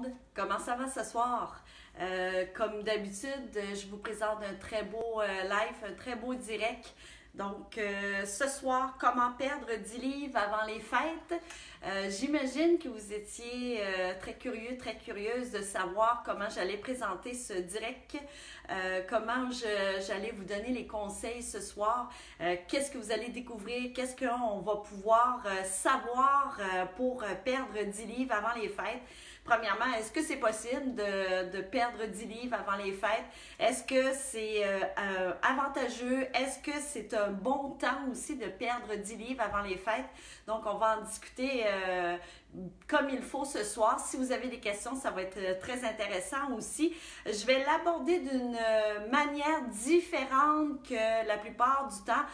monde, comment ça va ce soir? Comme d'habitude, je vous présente un très beau live, un très beau direct. Donc, ce soir, comment perdre 10 livres avant les fêtes? J'imagine que vous étiez très curieux, très curieuse de savoir comment j'allais présenter ce direct, comment j'allais vous donner les conseils ce soir, qu'est-ce que vous allez découvrir, qu'est-ce qu'on va pouvoir savoir pour perdre 10 livres avant les fêtes. Premièrement, est-ce que c'est possible de perdre 10 livres avant les fêtes? Est-ce que c'est avantageux? Est-ce que c'est un bon temps aussi de perdre 10 livres avant les fêtes? Donc, on va en discuter comme il faut ce soir. Si vous avez des questions, ça va être très intéressant aussi. Je vais l'aborder d'une manière différente que la plupart du temps.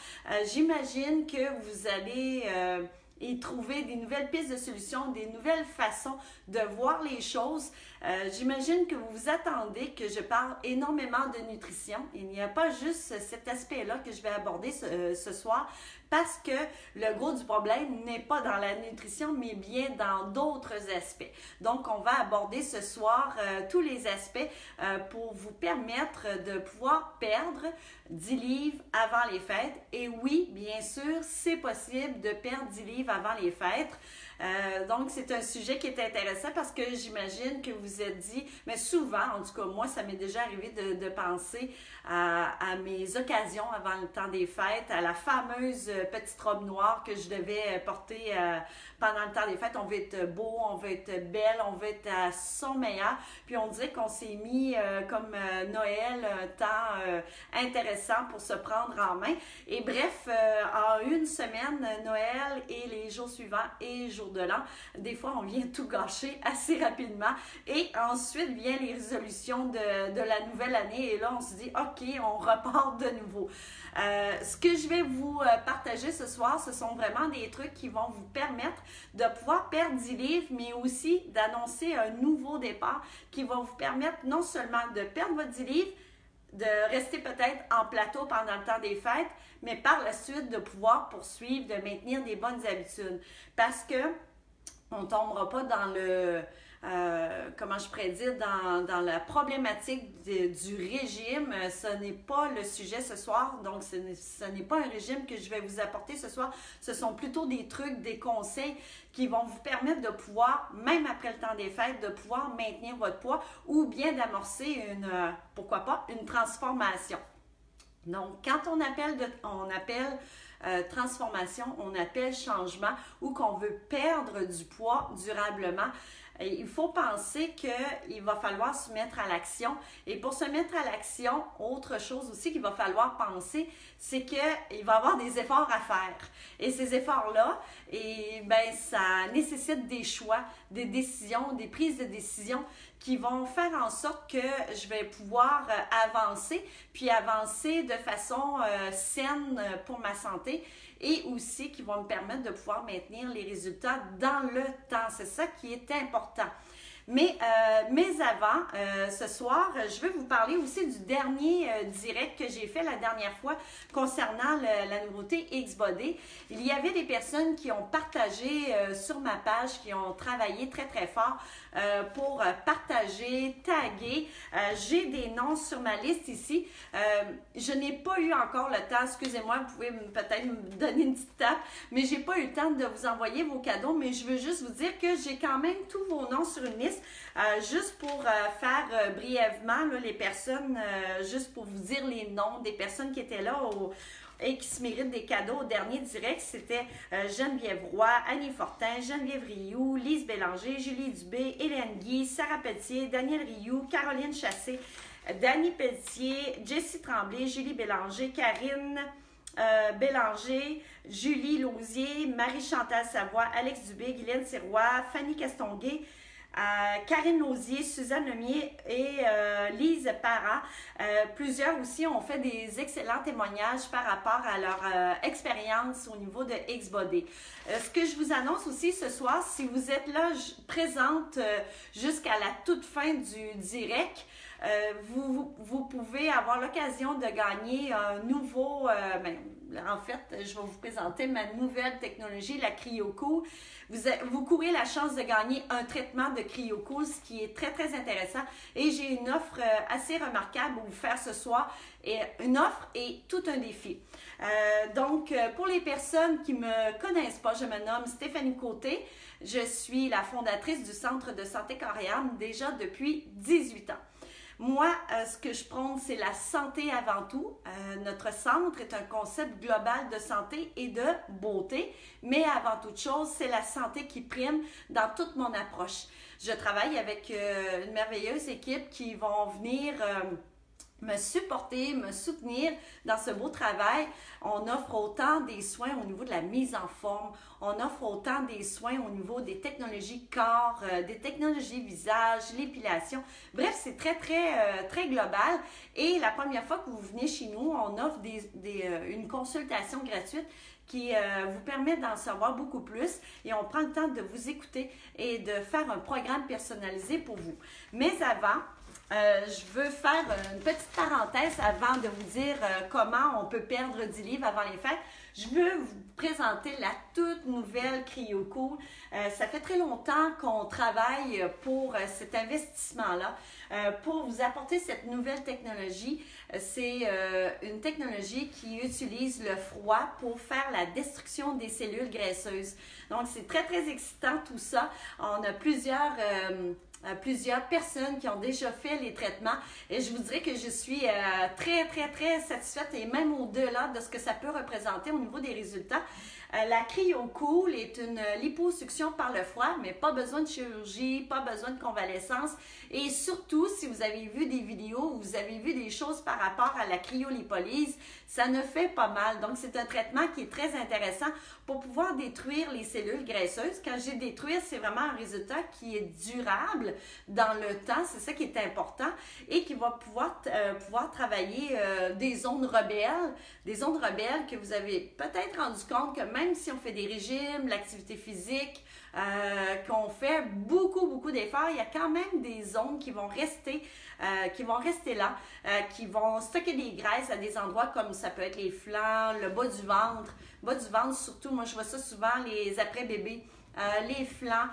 J'imagine que vous allez et trouver des nouvelles pistes de solutions, des nouvelles façons de voir les choses. J'imagine que vous vous attendez que je parle énormément de nutrition. Il n'y a pas juste cet aspect-là que je vais aborder ce soir, parce que le gros du problème n'est pas dans la nutrition, mais bien dans d'autres aspects. Donc, on va aborder ce soir tous les aspects pour vous permettre de pouvoir perdre 10 livres avant les fêtes. Et oui, bien sûr, c'est possible de perdre 10 livres avant les fêtes. Donc, c'est un sujet qui est intéressant parce que j'imagine que vous vous êtes dit, mais souvent, en tout cas, moi, ça m'est déjà arrivé de penser à mes occasions avant le temps des fêtes, à la fameuse petite robe noire que je devais porter pendant le temps des fêtes. On veut être beau, on veut être belle, on veut être à son meilleur. Puis on dirait qu'on s'est mis comme Noël, un temps intéressant pour se prendre en main. Et bref, en une semaine, Noël et les jours suivants et jours de l'an, des fois on vient tout gâcher assez rapidement. Et ensuite viennent les résolutions de la nouvelle année. Et là, on se dit, OK, on repart de nouveau. Ce que je vais vous partager ce soir, ce sont vraiment des trucs qui vont vous permettre de pouvoir perdre 10 livres, mais aussi d'annoncer un nouveau départ qui va vous permettre non seulement de perdre votre 10 livres, de rester peut-être en plateau pendant le temps des fêtes, mais par la suite de pouvoir poursuivre, de maintenir des bonnes habitudes. Parce que on ne tombera pas dans le... comment je pourrais dire, dans la problématique du régime. Ce n'est pas le sujet ce soir, donc ce n'est pas un régime que je vais vous apporter ce soir. Ce sont plutôt des trucs, des conseils qui vont vous permettre de pouvoir, même après le temps des fêtes, de pouvoir maintenir votre poids ou bien d'amorcer pourquoi pas, une transformation. Donc, quand on appelle transformation, on appelle changement ou qu'on veut perdre du poids durablement, il faut penser qu'il va falloir se mettre à l'action. Et pour se mettre à l'action, autre chose aussi qu'il va falloir penser, c'est qu'il va y avoir des efforts à faire. Et ces efforts-là, ça nécessite des choix, des décisions, des prises de décision qui vont faire en sorte que je vais pouvoir avancer, puis avancer de façon saine pour ma santé et aussi qui vont me permettre de pouvoir maintenir les résultats dans le temps. C'est ça qui est important. Mais avant, ce soir, je vais vous parler aussi du dernier direct que j'ai fait la dernière fois concernant la nouveauté X-Body. Il y avait des personnes qui ont partagé sur ma page, qui ont travaillé très très fort pour partager, taguer. J'ai des noms sur ma liste ici. Je n'ai pas eu encore le temps, excusez-moi, vous pouvez peut-être me donner une petite tape, mais j'ai pas eu le temps de vous envoyer vos cadeaux, mais je veux juste vous dire que j'ai quand même tous vos noms sur une liste. Juste pour faire brièvement là, les personnes, juste pour vous dire les noms des personnes qui étaient là et qui se méritent des cadeaux au dernier direct, c'était Geneviève Roy, Annie Fortin, Geneviève Rioux, Lise Bélanger, Julie Dubé, Hélène Guy, Sarah Pelletier, Daniel Rioux, Caroline Chassé, Dany Pelletier, Jessie Tremblay, Julie Bélanger, Karine Bélanger, Julie Lausier, Marie-Chantal Savoie, Alex Dubé, Guylaine Sirois, Fanny Castonguay, Karine Lausier, Suzanne Lemier et Lise Parra. Plusieurs aussi ont fait des excellents témoignages par rapport à leur expérience au niveau de X-Body. Ce que je vous annonce aussi ce soir, si vous êtes là présente jusqu'à la toute fin du direct, vous pouvez avoir l'occasion de gagner un nouveau, en fait, je vais vous présenter ma nouvelle technologie, la CryoCool. Vous courez la chance de gagner un traitement de CryoCool, ce qui est très, très intéressant. Et j'ai une offre assez remarquable pour vous faire ce soir. Et une offre et tout un défi. Donc, pour les personnes qui ne me connaissent pas, je me nomme Stéphanie Côté. Je suis la fondatrice du Centre de santé Coriam déjà depuis 18 ans. Moi, ce que je prône, c'est la santé avant tout. Notre centre est un concept global de santé et de beauté, mais avant toute chose, c'est la santé qui prime dans toute mon approche. Je travaille avec une merveilleuse équipe qui vont venir me supporter, me soutenir dans ce beau travail. On offre autant des soins au niveau de la mise en forme, on offre autant des soins au niveau des technologies corps, des technologies visage, l'épilation. Bref, c'est très, très, très global. Et la première fois que vous venez chez nous, on offre une consultation gratuite qui vous permet d'en savoir beaucoup plus et on prend le temps de vous écouter et de faire un programme personnalisé pour vous. Mais avant, je veux faire une petite parenthèse avant de vous dire comment on peut perdre 10 livres avant les fêtes. Je veux vous présenter la toute nouvelle CryoCool. Ça fait très longtemps qu'on travaille pour cet investissement-là, pour vous apporter cette nouvelle technologie. C'est une technologie qui utilise le froid pour faire la destruction des cellules graisseuses. Donc, c'est très, très excitant tout ça. On a plusieurs personnes qui ont déjà fait les traitements et je vous dirais que je suis très, très, très satisfaite et même au-delà de ce que ça peut représenter au niveau des résultats. La CryoCool est une liposuction par le froid, mais pas besoin de chirurgie, pas besoin de convalescence. Et surtout, si vous avez vu des vidéos ou vous avez vu des choses par rapport à la cryolipolyse, ça ne fait pas mal. Donc, c'est un traitement qui est très intéressant pour pouvoir détruire les cellules graisseuses. Quand je dis détruire, c'est vraiment un résultat qui est durable dans le temps. C'est ça qui est important et qui va pouvoir travailler des zones rebelles que vous avez peut-être rendu compte que même si on fait des régimes, l'activité physique, qu'on fait beaucoup d'efforts, il y a quand même des zones qui vont rester là, qui vont stocker des graisses à des endroits comme ça peut être les flancs, le bas du ventre surtout, moi je vois ça souvent les après-bébés. Les flancs,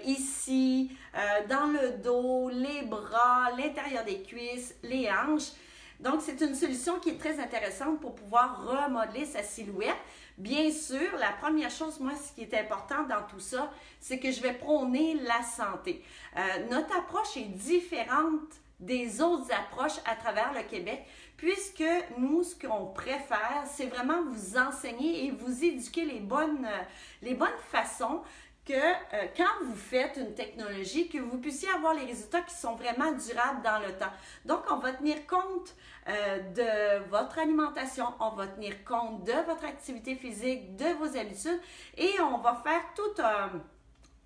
ici, dans le dos, les bras, l'intérieur des cuisses, les hanches. Donc, c'est une solution qui est très intéressante pour pouvoir remodeler sa silhouette. Bien sûr, la première chose, moi, ce qui est important dans tout ça, c'est que je vais prôner la santé. Notre approche est différente des autres approches à travers le Québec, puisque nous, ce qu'on préfère, c'est vraiment vous enseigner et vous éduquer les bonnes façons que quand vous faites une technologie, que vous puissiez avoir les résultats qui sont vraiment durables dans le temps. Donc, on va tenir compte de votre alimentation, on va tenir compte de votre activité physique, de vos habitudes et on va faire tout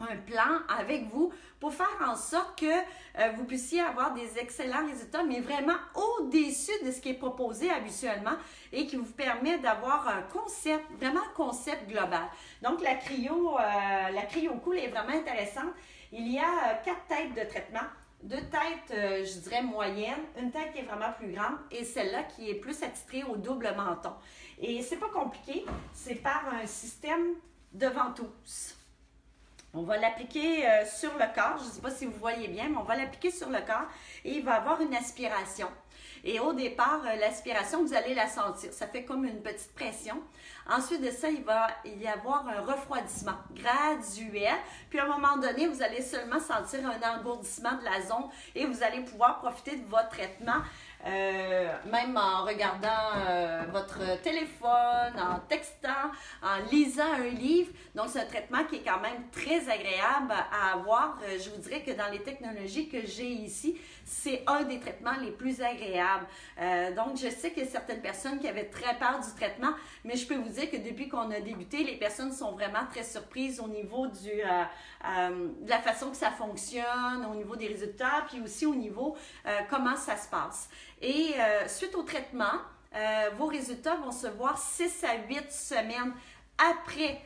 un plan avec vous pour faire en sorte que vous puissiez avoir des excellents résultats, mais vraiment au-dessus de ce qui est proposé habituellement et qui vous permet d'avoir un concept, vraiment un concept global. Donc, la CryoCool est vraiment intéressante. Il y a 4 têtes de traitement. 2 têtes, je dirais, moyennes, une tête qui est vraiment plus grande et celle-là qui est plus attitrée au double menton. Et c'est pas compliqué, c'est par un système de ventouse. On va l'appliquer sur le corps, je ne sais pas si vous voyez bien, mais on va l'appliquer sur le corps et il va avoir une aspiration. Et au départ, l'aspiration, vous allez la sentir, ça fait comme une petite pression. Ensuite de ça, il va y avoir un refroidissement graduel. Puis à un moment donné, vous allez seulement sentir un engourdissement de la zone et vous allez pouvoir profiter de votre traitement. Même en regardant votre téléphone, en textant, en lisant un livre. Donc, c'est un traitement qui est quand même très agréable à avoir. Je vous dirais que dans les technologies que j'ai ici, c'est un des traitements les plus agréables. Donc, je sais qu'il y a certaines personnes qui avaient très peur du traitement, mais je peux vous dire que depuis qu'on a débuté, les personnes sont vraiment très surprises au niveau de la façon que ça fonctionne, au niveau des résultats, puis aussi au niveau comment ça se passe. Et suite au traitement, vos résultats vont se voir 6 à 8 semaines après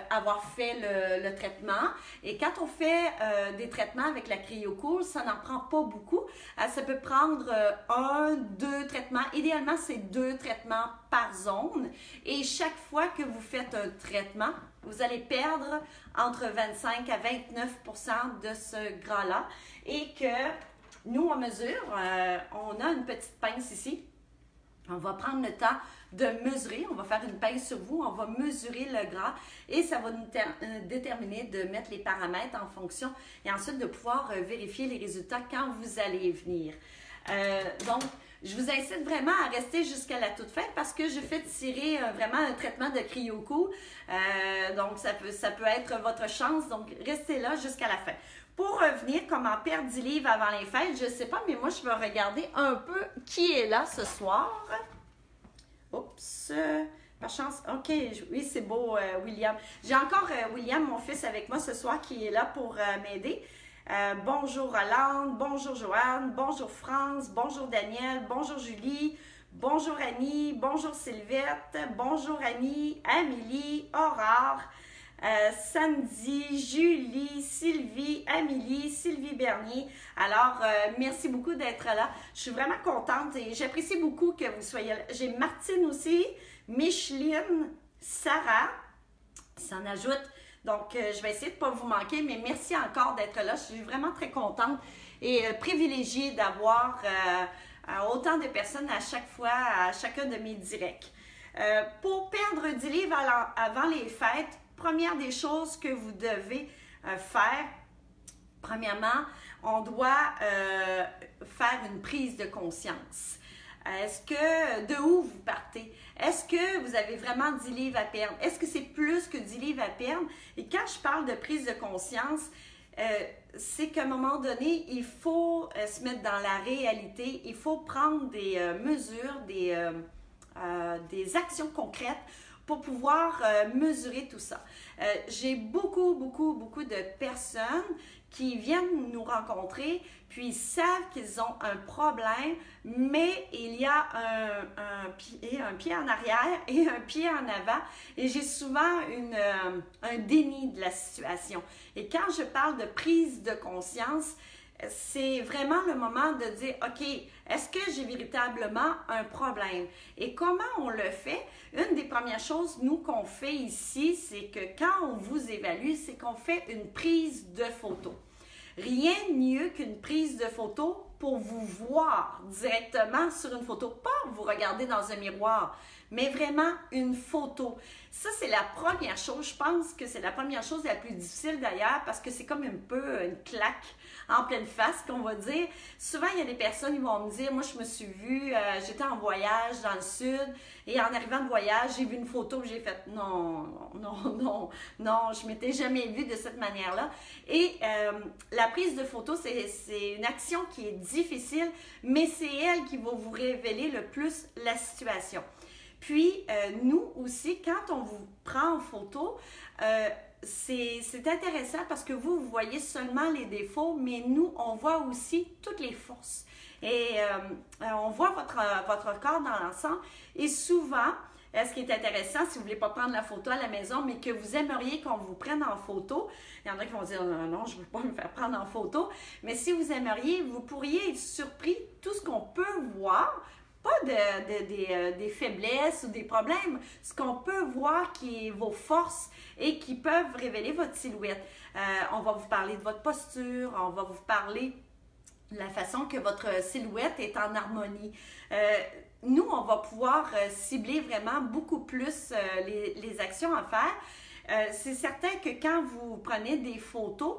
avoir fait le traitement. Et quand on fait des traitements avec la CryoCool, ça n'en prend pas beaucoup. Ça peut prendre 1, 2 traitements. Idéalement, c'est 2 traitements par zone. Et chaque fois que vous faites un traitement, vous allez perdre entre 25 à 29% de ce gras-là. Et que nous, on mesure, on a une petite pince ici. On va prendre le temps de mesurer, on va faire une pince sur vous, on va mesurer le gras et ça va nous déterminer de mettre les paramètres en fonction et ensuite de pouvoir vérifier les résultats quand vous allez venir. Donc, je vous incite vraiment à rester jusqu'à la toute fin parce que je fais tirer vraiment un traitement de CryoCool. Donc, ça peut être votre chance. Donc, restez là jusqu'à la fin. Pour revenir, comment perdre 10 livres avant les fêtes, je ne sais pas, mais moi, je vais regarder un peu qui est là ce soir. Oups, par chance. OK, oui, c'est beau, William. J'ai encore William, mon fils, avec moi ce soir qui est là pour m'aider. Bonjour Hollande, bonjour Joanne, bonjour France, bonjour Daniel, bonjour Julie, bonjour Annie, bonjour Sylvette, bonjour Annie, Amélie, Aurore, Sandy, Julie, Sylvie, Amélie, Sylvie Bernier. Alors, merci beaucoup d'être là. Je suis vraiment contente et j'apprécie beaucoup que vous soyez là. J'ai Martine aussi, Micheline, Sarah, s'en ajoute. Donc, je vais essayer de ne pas vous manquer, mais merci encore d'être là. Je suis vraiment très contente et privilégiée d'avoir autant de personnes à chaque fois, à chacun de mes directs. Pour perdre 10 livres avant les fêtes, première des choses que vous devez faire, premièrement, on doit faire une prise de conscience. De où vous partez? Est-ce que vous avez vraiment 10 livres à perdre? Est-ce que c'est plus que 10 livres à perdre? Et quand je parle de prise de conscience, c'est qu'à un moment donné, il faut se mettre dans la réalité, il faut prendre des mesures, des actions concrètes pour pouvoir mesurer tout ça. J'ai beaucoup de personnes qui viennent nous rencontrer, puis ils savent qu'ils ont un problème, mais il y a un pied en arrière et un pied en avant. Et j'ai souvent un déni de la situation. Et quand je parle de prise de conscience, c'est vraiment le moment de dire, OK, est-ce que j'ai véritablement un problème? Et comment on le fait? Une des premières choses, nous, qu'on fait ici, c'est que quand on vous évalue, c'est qu'on fait une prise de photo. Rien de mieux qu'une prise de photo pour vous voir directement sur une photo. Pas vous regarder dans un miroir, mais vraiment une photo. Ça, c'est la première chose. Je pense que c'est la première chose la plus difficile d'ailleurs parce que c'est comme un peu une claque en pleine face qu'on va dire. Souvent, il y a des personnes qui vont me dire, moi, je me suis vue, j'étais en voyage dans le sud et en arrivant de voyage, j'ai vu une photo et j'ai fait non, je m'étais jamais vue de cette manière-là. Et la prise de photo, c'est une action qui est difficile, mais c'est elle qui va vous révéler le plus la situation. Puis, nous aussi, quand on vous prend en photo, c'est intéressant parce que vous voyez seulement les défauts, mais nous, on voit aussi toutes les forces. Et on voit votre corps dans l'ensemble. Et souvent, ce qui est intéressant, si vous ne voulez pas prendre la photo à la maison, mais que vous aimeriez qu'on vous prenne en photo, il y en a qui vont dire non, je ne veux pas me faire prendre en photo, mais si vous aimeriez, vous pourriez être surpris tout ce qu'on peut voir. Pas des faiblesses ou des problèmes, ce qu'on peut voir qui est vos forces et qui peuvent révéler votre silhouette. On va vous parler de votre posture, on va vous parler de la façon que votre silhouette est en harmonie. Nous, on va pouvoir cibler vraiment beaucoup plus les actions à faire. C'est certain que quand vous prenez des photos,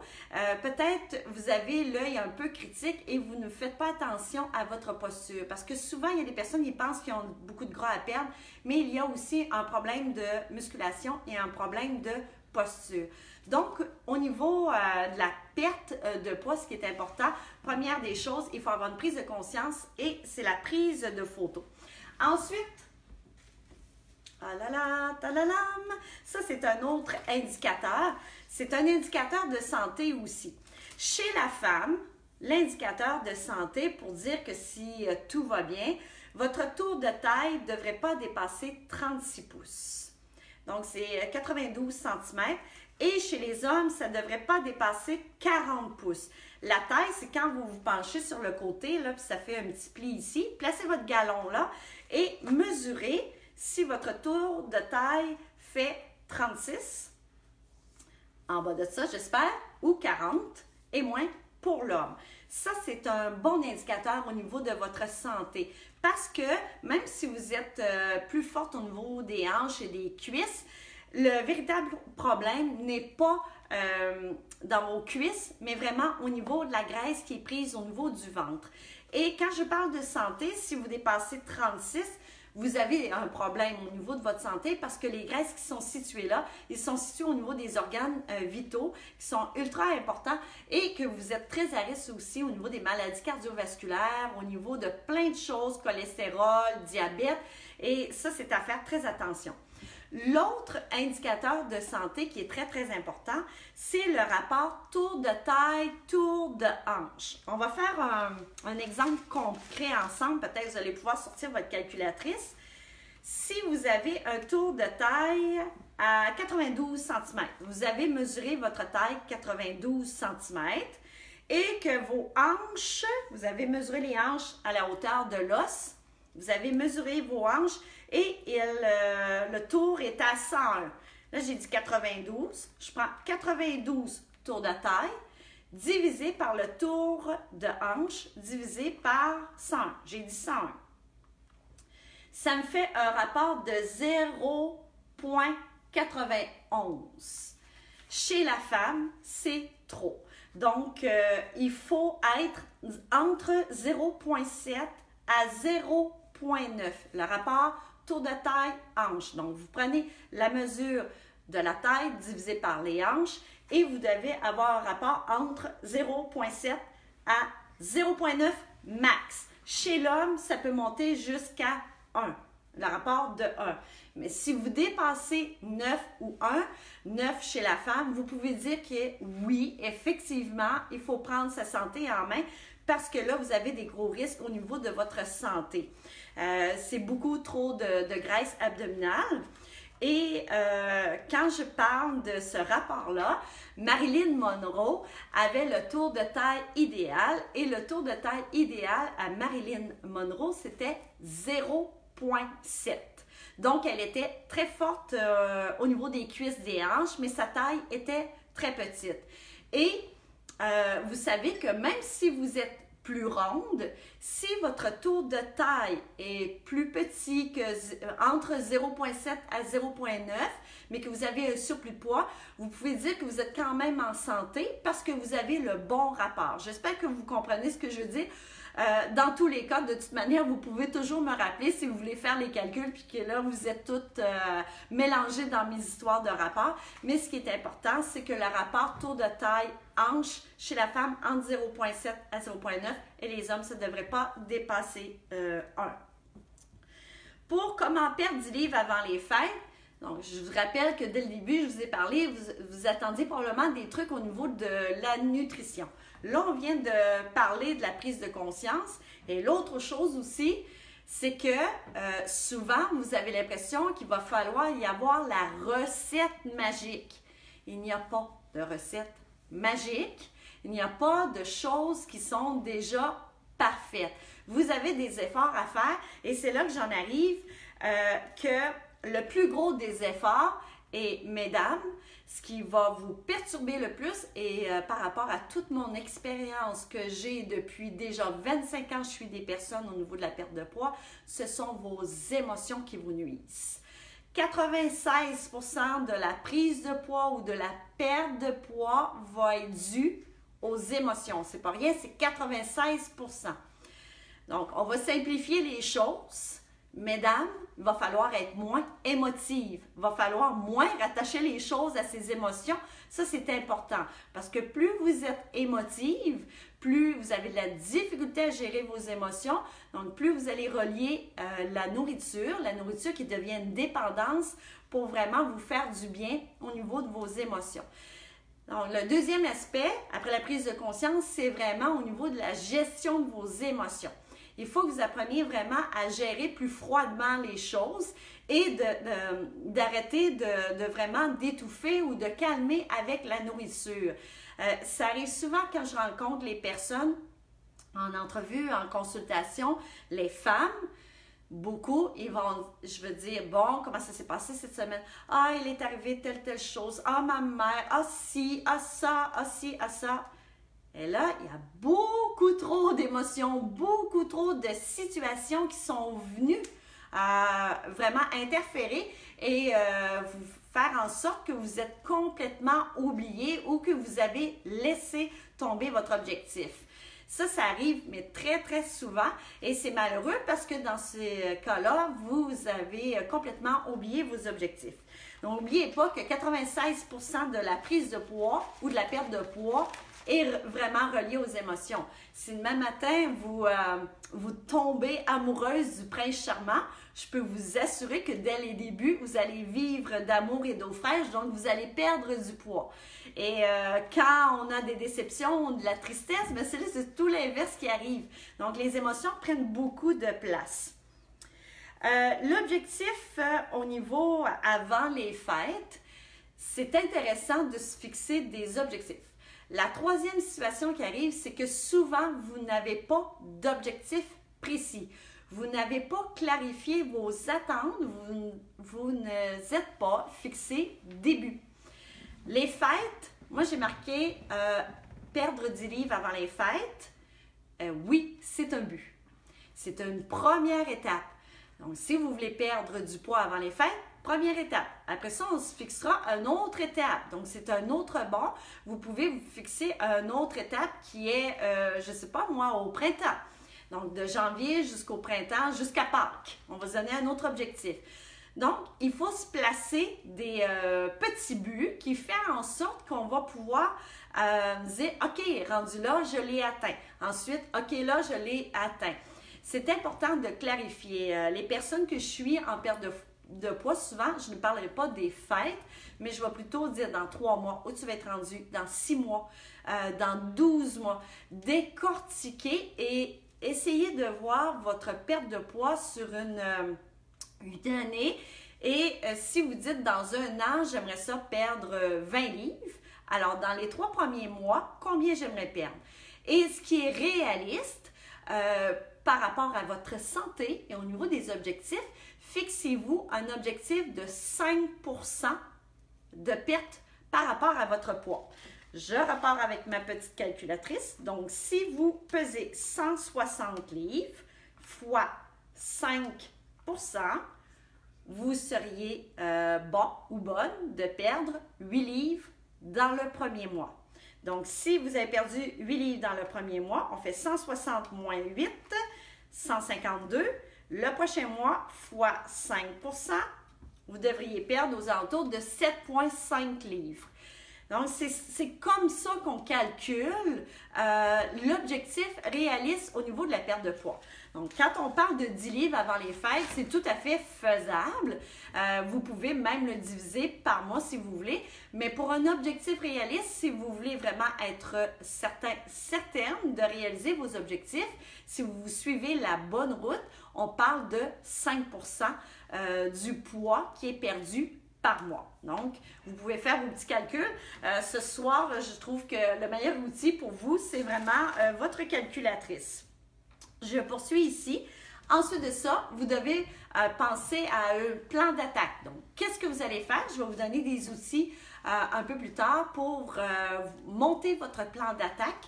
peut-être vous avez l'œil un peu critique et vous ne faites pas attention à votre posture. Parce que souvent, il y a des personnes qui pensent qu'ils ont beaucoup de gras à perdre, mais il y a aussi un problème de musculation et un problème de posture. Donc, au niveau de la perte de poids, ce qui est important, première des choses, il faut avoir une prise de conscience et c'est la prise de photo. Ensuite, ah là là, talalam. Ça, c'est un autre indicateur. C'est un indicateur de santé aussi. Chez la femme, l'indicateur de santé pour dire que si tout va bien, votre tour de taille ne devrait pas dépasser 36 pouces. Donc, c'est 92 cm. Et chez les hommes, ça ne devrait pas dépasser 40 pouces. La taille, c'est quand vous vous penchez sur le côté, là, puis ça fait un petit pli ici. Placez votre galon là et mesurez si votre tour de taille fait 36, en bas de ça, j'espère, ou 40 et moins pour l'homme. Ça, c'est un bon indicateur au niveau de votre santé parce que même si vous êtes plus forte au niveau des hanches et des cuisses, le véritable problème n'est pas dans vos cuisses, mais vraiment au niveau de la graisse qui est prise au niveau du ventre. Et quand je parle de santé, si vous dépassez 36, vous avez un problème au niveau de votre santé parce que les graisses qui sont situées là, ils sont situés au niveau des organes vitaux qui sont ultra importants et que vous êtes très à risque aussi au niveau des maladies cardiovasculaires, au niveau de plein de choses, cholestérol, diabète, et ça, c'est à faire très attention. L'autre indicateur de santé qui est très, très important, c'est le rapport tour de taille, tour de hanche. On va faire un exemple concret ensemble. Peut-être que vous allez pouvoir sortir votre calculatrice. Si vous avez un tour de taille à 92 cm, vous avez mesuré votre taille 92 cm et que vos hanches, vous avez mesuré les hanches à la hauteur de l'os, vous avez mesuré vos hanches et le tour est à 101. Là, j'ai dit 92. Je prends 92 tours de taille divisé par le tour de hanche divisé par 101. J'ai dit 101. Ça me fait un rapport de 0,91. Chez la femme, c'est trop. Donc, il faut être entre 0,7 à 0,9. Le rapport tour de taille, hanche. Donc, vous prenez la mesure de la taille divisée par les hanches et vous devez avoir un rapport entre 0,7 à 0,9 max. Chez l'homme, ça peut monter jusqu'à 1, le rapport de 1. Mais si vous dépassez 9 ou 1, 9 chez la femme, vous pouvez dire que oui, effectivement, il faut prendre sa santé en main parce que là, vous avez des gros risques au niveau de votre santé. C'est beaucoup trop de graisse abdominale. Et quand je parle de ce rapport-là, Marilyn Monroe avait le tour de taille idéal et le tour de taille idéal à Marilyn Monroe, c'était 0,7. Donc, elle était très forte au niveau des cuisses, des hanches, mais sa taille était très petite. Et vous savez que même si vous êtes plus ronde, si votre tour de taille est plus petit que entre 0,7 à 0,9, mais que vous avez un surplus de poids, vous pouvez dire que vous êtes quand même en santé parce que vous avez le bon rapport. J'espère que vous comprenez ce que je veux dire. Dans tous les cas, de toute manière, vous pouvez toujours me rappeler si vous voulez faire les calculs puis que là, vous êtes toutes mélangées dans mes histoires de rapports. Mais ce qui est important, c'est que le rapport tour de taille hanche chez la femme entre 0,7 à 0,9 et les hommes, ça ne devrait pas dépasser 1. Pour comment perdre 10 livres avant les fêtes, donc je vous rappelle que dès le début, je vous ai parlé, vous attendiez probablement des trucs au niveau de la nutrition. Là, on vient de parler de la prise de conscience. Et l'autre chose aussi, c'est que souvent, vous avez l'impression qu'il va falloir y avoir la recette magique. Il n'y a pas de recette magique. Il n'y a pas de choses qui sont déjà parfaites. Vous avez des efforts à faire et c'est là que j'en arrive que le plus gros des efforts, et mesdames, ce qui va vous perturber le plus et par rapport à toute mon expérience que j'ai depuis déjà 25 ans, je suis des personnes au niveau de la perte de poids, ce sont vos émotions qui vous nuisent. 96% de la prise de poids ou de la perte de poids va être due aux émotions. C'est pas rien, c'est 96%. Donc, on va simplifier les choses. Mesdames, il va falloir être moins émotive. Il va falloir moins rattacher les choses à ses émotions. Ça, c'est important. Parce que plus vous êtes émotive, plus vous avez de la difficulté à gérer vos émotions. Donc, plus vous allez relier la nourriture qui devient une dépendance pour vraiment vous faire du bien au niveau de vos émotions. Donc, le deuxième aspect, après la prise de conscience, c'est vraiment au niveau de la gestion de vos émotions. Il faut que vous appreniez vraiment à gérer plus froidement les choses et d'arrêter de vraiment d'étouffer ou de calmer avec la nourriture. Ça arrive souvent quand je rencontre les personnes en entrevue, en consultation, les femmes. Beaucoup, je veux dire, bon, comment ça s'est passé cette semaine? Ah, il est arrivé telle chose. Ah, ma mère, ah, si, ah, ça, ah, si, ah, ça. Et là, il y a beaucoup trop d'émotions, beaucoup trop de situations qui sont venues vraiment interférer et vous faire en sorte que vous êtes complètement oublié ou que vous avez laissé tomber votre objectif. Ça arrive, mais très, très souvent. Et c'est malheureux parce que dans ces cas-là, vous avez complètement oublié vos objectifs. Donc, n'oubliez pas que 96% de la prise de poids ou de la perte de poids est vraiment reliée aux émotions. Si demain matin, vous tombez amoureuse du prince charmant, je peux vous assurer que dès les débuts, vous allez vivre d'amour et d'eau fraîche, donc vous allez perdre du poids. Et quand on a des déceptions, de la tristesse, ben c'est tout l'inverse qui arrive. Donc, les émotions prennent beaucoup de place. L'objectif au niveau avant les fêtes, c'est intéressant de se fixer des objectifs. La troisième situation qui arrive, c'est que souvent, vous n'avez pas d'objectif précis. Vous n'avez pas clarifié vos attentes, vous n'êtes pas fixé début. Les fêtes, moi j'ai marqué perdre 10 livres avant les fêtes. Oui, c'est un but. C'est une première étape. Donc, si vous voulez perdre du poids avant les fêtes, première étape. Après ça, on se fixera une autre étape. Donc, c'est un autre bond. Vous pouvez vous fixer une autre étape qui est, je ne sais pas moi, au printemps. Donc, de janvier jusqu'au printemps, jusqu'à Pâques. On va se donner un autre objectif. Donc, il faut se placer des petits buts qui font en sorte qu'on va pouvoir dire, OK, rendu là, je l'ai atteint. Ensuite, OK, là, je l'ai atteint. C'est important de clarifier. Les personnes que je suis en perte de poids, souvent, je ne parlerai pas des fêtes, mais je vais plutôt dire dans 3 mois, où tu vas être rendu, dans 6 mois, dans 12 mois. Décortiquer et essayer de voir votre perte de poids sur une année. Et si vous dites dans un an, j'aimerais ça perdre 20 livres, alors dans les 3 premiers mois, combien j'aimerais perdre? Et ce qui est réaliste par rapport à votre santé et au niveau des objectifs, fixez-vous un objectif de 5% de perte par rapport à votre poids. Je repars avec ma petite calculatrice. Donc, si vous pesez 160 livres fois 5%, vous seriez bon ou bonne de perdre 8 livres dans le premier mois. Donc, si vous avez perdu 8 livres dans le premier mois, on fait 160 moins 8, 152. Le prochain mois, fois 5%, vous devriez perdre aux alentours de 7,5 livres. Donc, c'est comme ça qu'on calcule l'objectif réaliste au niveau de la perte de poids. Donc, quand on parle de 10 livres avant les fêtes, c'est tout à fait faisable. Vous pouvez même le diviser par mois si vous voulez. Mais pour un objectif réaliste, si vous voulez vraiment être certaine de réaliser vos objectifs, si vous suivez la bonne route, on parle de 5% du poids qui est perdu par mois. Donc, vous pouvez faire vos petits calculs. Ce soir, je trouve que le meilleur outil pour vous, c'est vraiment votre calculatrice. Je poursuis ici. Ensuite de ça, vous devez penser à un plan d'attaque. Donc, qu'est-ce que vous allez faire? Je vais vous donner des outils un peu plus tard pour monter votre plan d'attaque.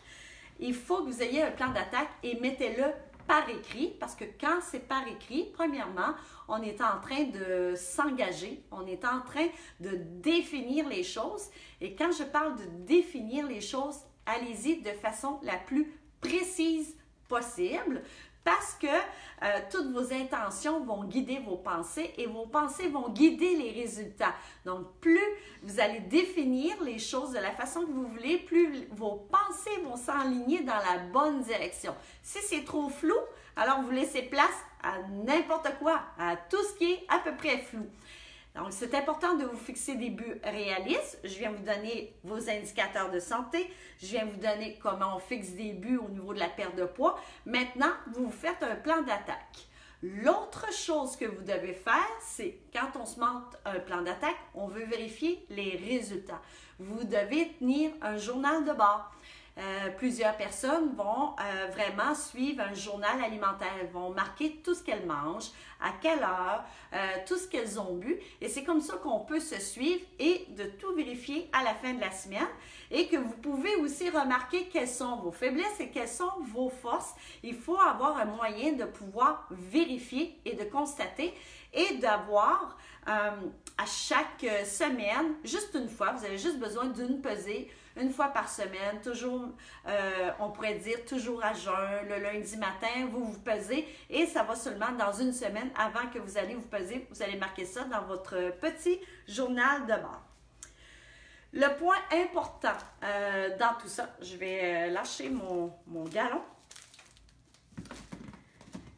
Il faut que vous ayez un plan d'attaque et mettez-le par écrit, parce que quand c'est par écrit, premièrement, on est en train de s'engager, on est en train de définir les choses. Et quand je parle de définir les choses, allez-y de façon la plus précise possible, parce que toutes vos intentions vont guider vos pensées et vos pensées vont guider les résultats. Donc, plus vous allez définir les choses de la façon que vous voulez, plus vos pensées vont s'enligner dans la bonne direction. Si c'est trop flou, alors vous laissez place à n'importe quoi, à tout ce qui est à peu près flou. Donc, c'est important de vous fixer des buts réalistes. Je viens vous donner vos indicateurs de santé. Je viens vous donner comment on fixe des buts au niveau de la perte de poids. Maintenant, vous vous faites un plan d'attaque. L'autre chose que vous devez faire, c'est quand on se monte un plan d'attaque, on veut vérifier les résultats. Vous devez tenir un journal de bord. Plusieurs personnes vont vraiment suivre un journal alimentaire. Elles vont marquer tout ce qu'elles mangent, à quelle heure, tout ce qu'elles ont bu. Et c'est comme ça qu'on peut se suivre et de tout vérifier à la fin de la semaine. Et que vous pouvez aussi remarquer quelles sont vos faiblesses et quelles sont vos forces. Il faut avoir un moyen de pouvoir vérifier et de constater et d'avoir à chaque semaine, juste une fois, vous avez juste besoin d'une pesée, une fois par semaine, toujours, on pourrait dire toujours à jeun, le lundi matin, vous vous pesez et ça va seulement dans une semaine avant que vous allez vous peser, vous allez marquer ça dans votre petit journal de bord. Le point important dans tout ça, je vais lâcher mon galon,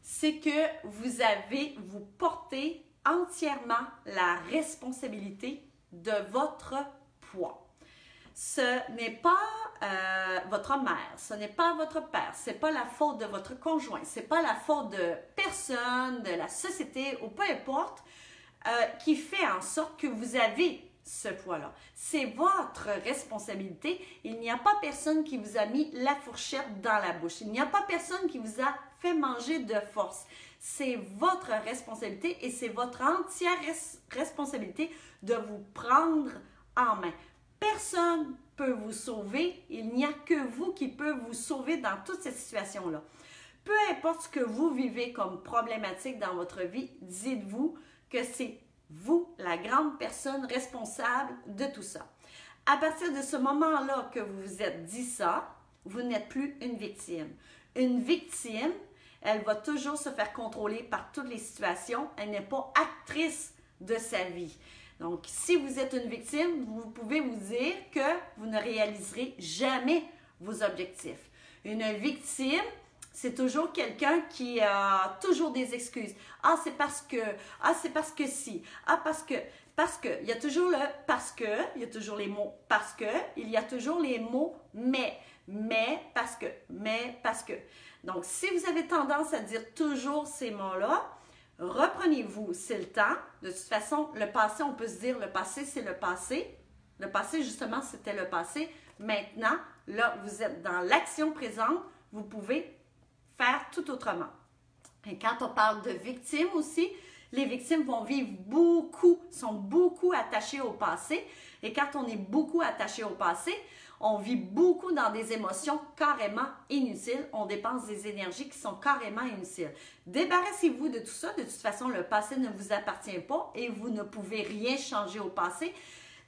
c'est que vous portez entièrement la responsabilité de votre poids. Ce n'est pas votre mère, ce n'est pas votre père, ce n'est pas la faute de votre conjoint, ce n'est pas la faute de personne, de la société ou peu importe qui fait en sorte que vous avez ce poids-là. C'est votre responsabilité. Il n'y a pas personne qui vous a mis la fourchette dans la bouche. Il n'y a pas personne qui vous a fait manger de force. C'est votre responsabilité et c'est votre entière responsabilité de vous prendre en main. Personne ne peut vous sauver. Il n'y a que vous qui peut vous sauver dans toute cette situation-là. Peu importe ce que vous vivez comme problématique dans votre vie, dites-vous que c'est vous, la grande personne responsable de tout ça. À partir de ce moment-là que vous vous êtes dit ça, vous n'êtes plus une victime. Une victime, elle va toujours se faire contrôler par toutes les situations. Elle n'est pas actrice de sa vie. Donc, si vous êtes une victime, vous pouvez vous dire que vous ne réaliserez jamais vos objectifs. Une victime, c'est toujours quelqu'un qui a toujours des excuses. Ah, c'est parce que si. Ah, parce que. Il y a toujours le parce que, il y a toujours les mots parce que, il y a toujours les mots mais, parce que. Donc, si vous avez tendance à dire toujours ces mots-là, reprenez-vous, c'est le temps. De toute façon, le passé, on peut se dire le passé, c'est le passé. Le passé, justement, c'était le passé. Maintenant, là, vous êtes dans l'action présente, vous pouvez faire tout autrement. Et quand on parle de victimes aussi, les victimes vont vivre sont beaucoup attachées au passé. Et quand on est beaucoup attaché au passé, on vit beaucoup dans des émotions carrément inutiles. On dépense des énergies qui sont carrément inutiles. Débarrassez-vous de tout ça. De toute façon, le passé ne vous appartient pas et vous ne pouvez rien changer au passé.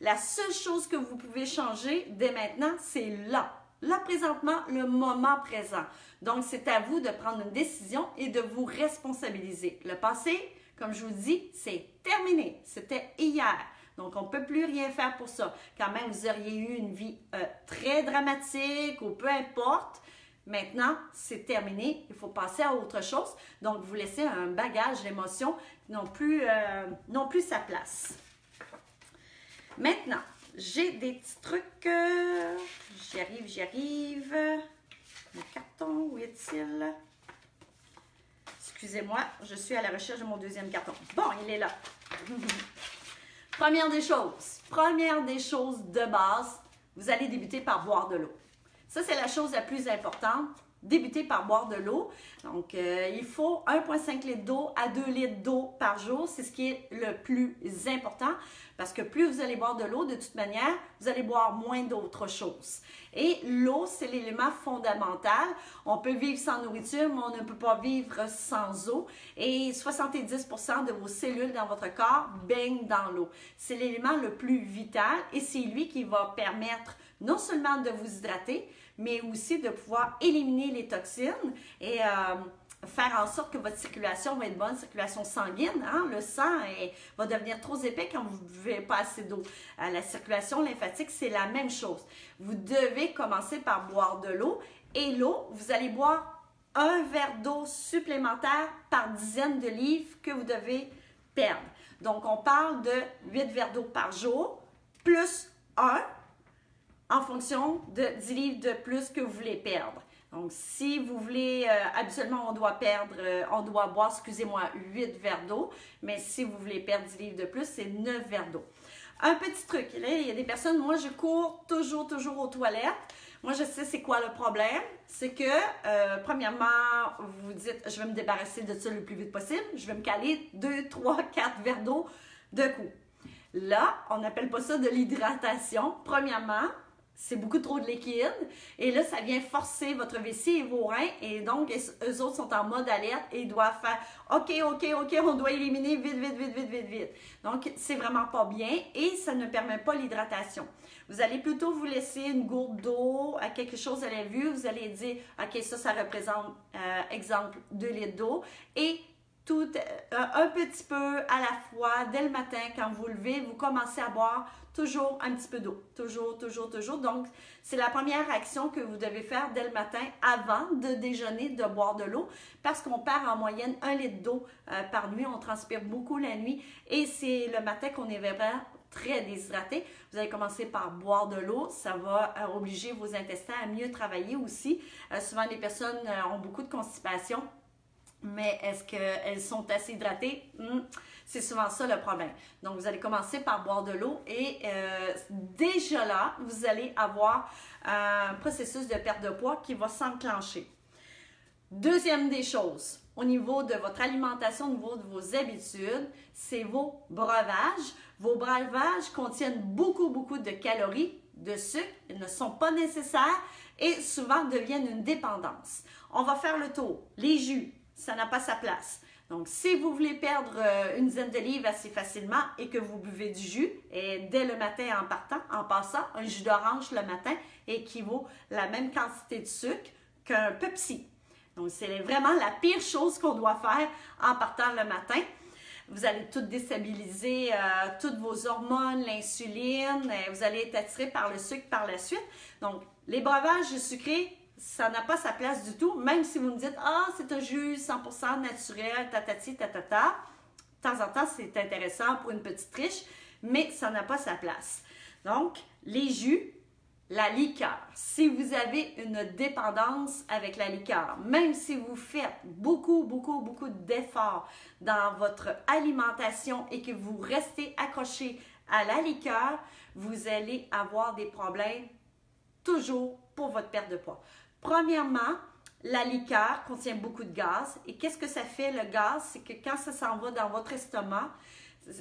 La seule chose que vous pouvez changer dès maintenant, c'est là. Là, présentement, le moment présent. Donc, c'est à vous de prendre une décision et de vous responsabiliser. Le passé, comme je vous dis, c'est terminé. C'était hier. Donc, on ne peut plus rien faire pour ça. Quand même, vous auriez eu une vie très dramatique ou peu importe. Maintenant, c'est terminé. Il faut passer à autre chose. Donc, vous laissez un bagage d'émotions qui n'ont plus sa place. Maintenant, j'ai des petits trucs. J'y arrive. Mon carton, où est-il? Excusez-moi, je suis à la recherche de mon deuxième carton. Bon, il est là. Première des choses de base, vous allez débuter par boire de l'eau. Ça, c'est la chose la plus importante. Débuter par boire de l'eau. Donc, il faut 1,5 litre d'eau à 2 litres d'eau par jour. C'est ce qui est le plus important parce que plus vous allez boire de l'eau, de toute manière, vous allez boire moins d'autres choses. Et l'eau, c'est l'élément fondamental. On peut vivre sans nourriture, mais on ne peut pas vivre sans eau. Et 70% de vos cellules dans votre corps baignent dans l'eau. C'est l'élément le plus vital et c'est lui qui va permettre non seulement de vous hydrater, mais aussi de pouvoir éliminer les toxines et faire en sorte que votre circulation va être bonne, circulation sanguine. Hein? Le sang va devenir trop épais quand vous ne buvez pas assez d'eau. La circulation lymphatique, c'est la même chose. Vous devez commencer par boire de l'eau et l'eau, vous allez boire un verre d'eau supplémentaire par dizaine de livres que vous devez perdre. Donc, on parle de 8 verres d'eau par jour, plus 1, en fonction de 10 livres de plus que vous voulez perdre. Donc, si vous voulez, habituellement, on doit boire, excusez-moi, 8 verres d'eau, mais si vous voulez perdre 10 livres de plus, c'est 9 verres d'eau. Un petit truc, là, il y a des personnes, moi, je cours toujours aux toilettes. Moi, je sais c'est quoi le problème. C'est que, premièrement, vous vous dites, je vais me débarrasser de ça le plus vite possible. Je vais me caler 2, 3, 4 verres d'eau de coup. Là, on n'appelle pas ça de l'hydratation. Premièrement, c'est beaucoup trop de liquide. Et là, ça vient forcer votre vessie et vos reins. Et donc, eux autres sont en mode alerte et ils doivent faire « OK, on doit éliminer vite. » Donc, c'est vraiment pas bien et ça ne permet pas l'hydratation. Vous allez plutôt vous laisser une gourde d'eau, à quelque chose à la vue. Vous allez dire « OK, ça représente, exemple, 2 litres d'eau. » Et tout, un petit peu à la fois, dès le matin, quand vous levez, vous commencez à boire toujours un petit peu d'eau. Toujours. Donc, c'est la première action que vous devez faire dès le matin, avant de déjeuner, de boire de l'eau, parce qu'on perd en moyenne 1 litre d'eau par nuit. On transpire beaucoup la nuit et c'est le matin qu'on est vraiment très déshydraté. Vous allez commencer par boire de l'eau. Ça va obliger vos intestins à mieux travailler aussi. Souvent, les personnes ont beaucoup de constipation. Mais est-ce qu'elles sont assez hydratées? C'est souvent ça le problème. Donc, vous allez commencer par boire de l'eau et déjà là, vous allez avoir un processus de perte de poids qui va s'enclencher. Deuxième des choses, au niveau de votre alimentation, au niveau de vos habitudes, c'est vos breuvages. Vos breuvages contiennent beaucoup de calories, de sucre, ils ne sont pas nécessaires et souvent deviennent une dépendance. On va faire le tour. Les jus, ça n'a pas sa place. Donc, si vous voulez perdre une dizaine de livres assez facilement et que vous buvez du jus, et dès le matin en passant, un jus d'orange le matin équivaut à la même quantité de sucre qu'un Pepsi. Donc, c'est vraiment la pire chose qu'on doit faire en partant le matin. Vous allez tout déstabiliser, toutes vos hormones, l'insuline, vous allez être attiré par le sucre par la suite. Donc, les breuvages sucrés, ça n'a pas sa place du tout, même si vous me dites « Ah, c'est un jus 100% naturel, tatati, tatata ». De temps en temps, c'est intéressant pour une petite triche, mais ça n'a pas sa place. Donc, les jus, la liqueur. Si vous avez une dépendance avec la liqueur, même si vous faites beaucoup d'efforts dans votre alimentation et que vous restez accroché à la liqueur, vous allez avoir des problèmes toujours pour votre perte de poids. Premièrement, la liqueur contient beaucoup de gaz. Et qu'est-ce que ça fait le gaz? C'est que quand ça s'en va dans votre estomac,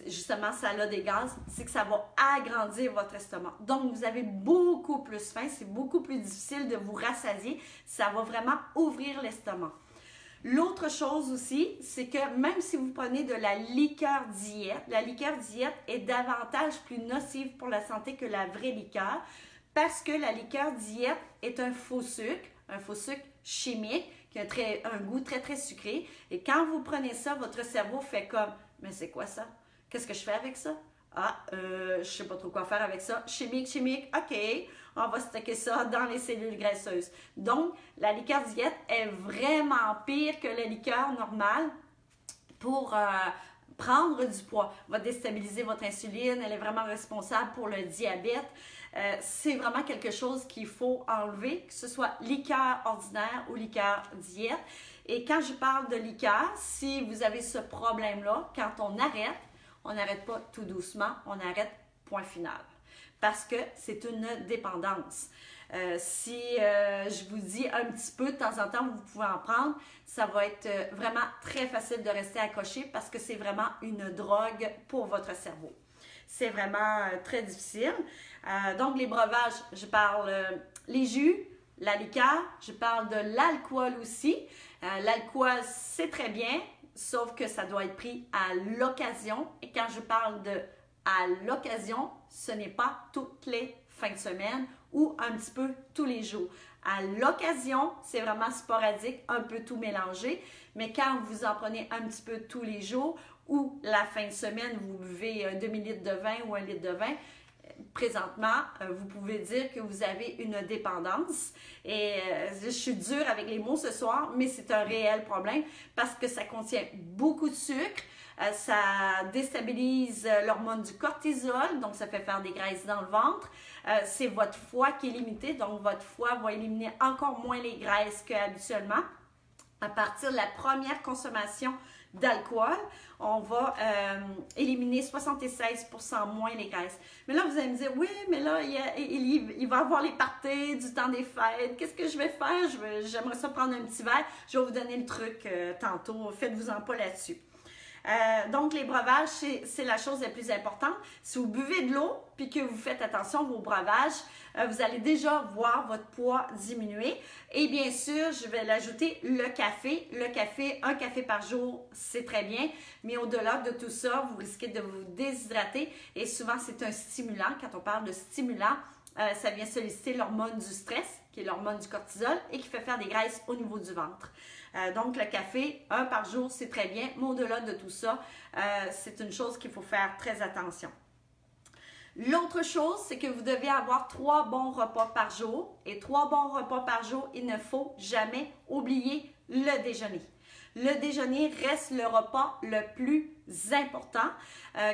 justement, ça a des gaz, c'est que ça va agrandir votre estomac. Donc, vous avez beaucoup plus faim, c'est beaucoup plus difficile de vous rassasier. Ça va vraiment ouvrir l'estomac. L'autre chose aussi, c'est que même si vous prenez de la liqueur diète, la liqueur diète est davantage plus nocive pour la santé que la vraie liqueur parce que la liqueur diète est un faux sucre chimique qui a un goût très sucré. Et quand vous prenez ça, votre cerveau fait comme « Mais c'est quoi ça? Qu'est-ce que je fais avec ça? Ah, je sais pas trop quoi faire avec ça. Chimique, ok, on va stocker ça dans les cellules graisseuses. » Donc, la liqueur diète est vraiment pire que la liqueur normale pour prendre du poids. Va déstabiliser votre insuline, elle est vraiment responsable pour le diabète. C'est vraiment quelque chose qu'il faut enlever, que ce soit liqueur ordinaire ou liqueur diète. Et quand je parle de liqueur, si vous avez ce problème-là, quand on n'arrête pas tout doucement, on arrête point final. Parce que c'est une dépendance. Si je vous dis un petit peu, de temps en temps, vous pouvez en prendre, ça va être vraiment très facile de rester accroché parce que c'est vraiment une drogue pour votre cerveau. C'est vraiment très difficile. Donc, les breuvages, je parle les jus, la liqueur, je parle de l'alcool aussi. L'alcool, c'est très bien, sauf que ça doit être pris à l'occasion. Et quand je parle de à l'occasion, ce n'est pas toutes les fins de semaine ou un petit peu tous les jours. À l'occasion, c'est vraiment sporadique, un peu tout mélangé. Mais quand vous en prenez un petit peu tous les jours ou la fin de semaine, vous buvez un demi-litre de vin ou 1 litre de vin, présentement, vous pouvez dire que vous avez une dépendance. Et je suis dure avec les mots ce soir, mais c'est un réel problème parce que ça contient beaucoup de sucre. Ça déstabilise l'hormone du cortisol, donc ça fait faire des graisses dans le ventre. C'est votre foie qui est limité, donc votre foie va éliminer encore moins les graisses qu'habituellement. À partir de la première consommation d'alcool, on va éliminer 76% moins les graisses. Mais là, vous allez me dire, oui, mais là, il va y avoir les parties du temps des fêtes. Qu'est-ce que je vais faire? J'aimerais ça prendre un petit verre. Je vais vous donner le truc tantôt. Faites-vous-en pas là-dessus. Donc, les breuvages, c'est la chose la plus importante. Si vous buvez de l'eau puis que vous faites attention à vos breuvages, vous allez déjà voir votre poids diminuer. Et bien sûr, je vais l'ajouter le café. Le café, un café par jour, c'est très bien. Mais au-delà de tout ça, vous risquez de vous déshydrater. Et souvent, c'est un stimulant. Quand on parle de stimulant, ça vient solliciter l'hormone du stress, qui est l'hormone du cortisol, et qui fait faire des graisses au niveau du ventre. Donc, le café, un par jour, c'est très bien. Mais au-delà de tout ça, c'est une chose qu'il faut faire très attention. L'autre chose, c'est que vous devez avoir 3 bons repas par jour. Et 3 bons repas par jour, il ne faut jamais oublier le déjeuner. Le déjeuner reste le repas le plus important.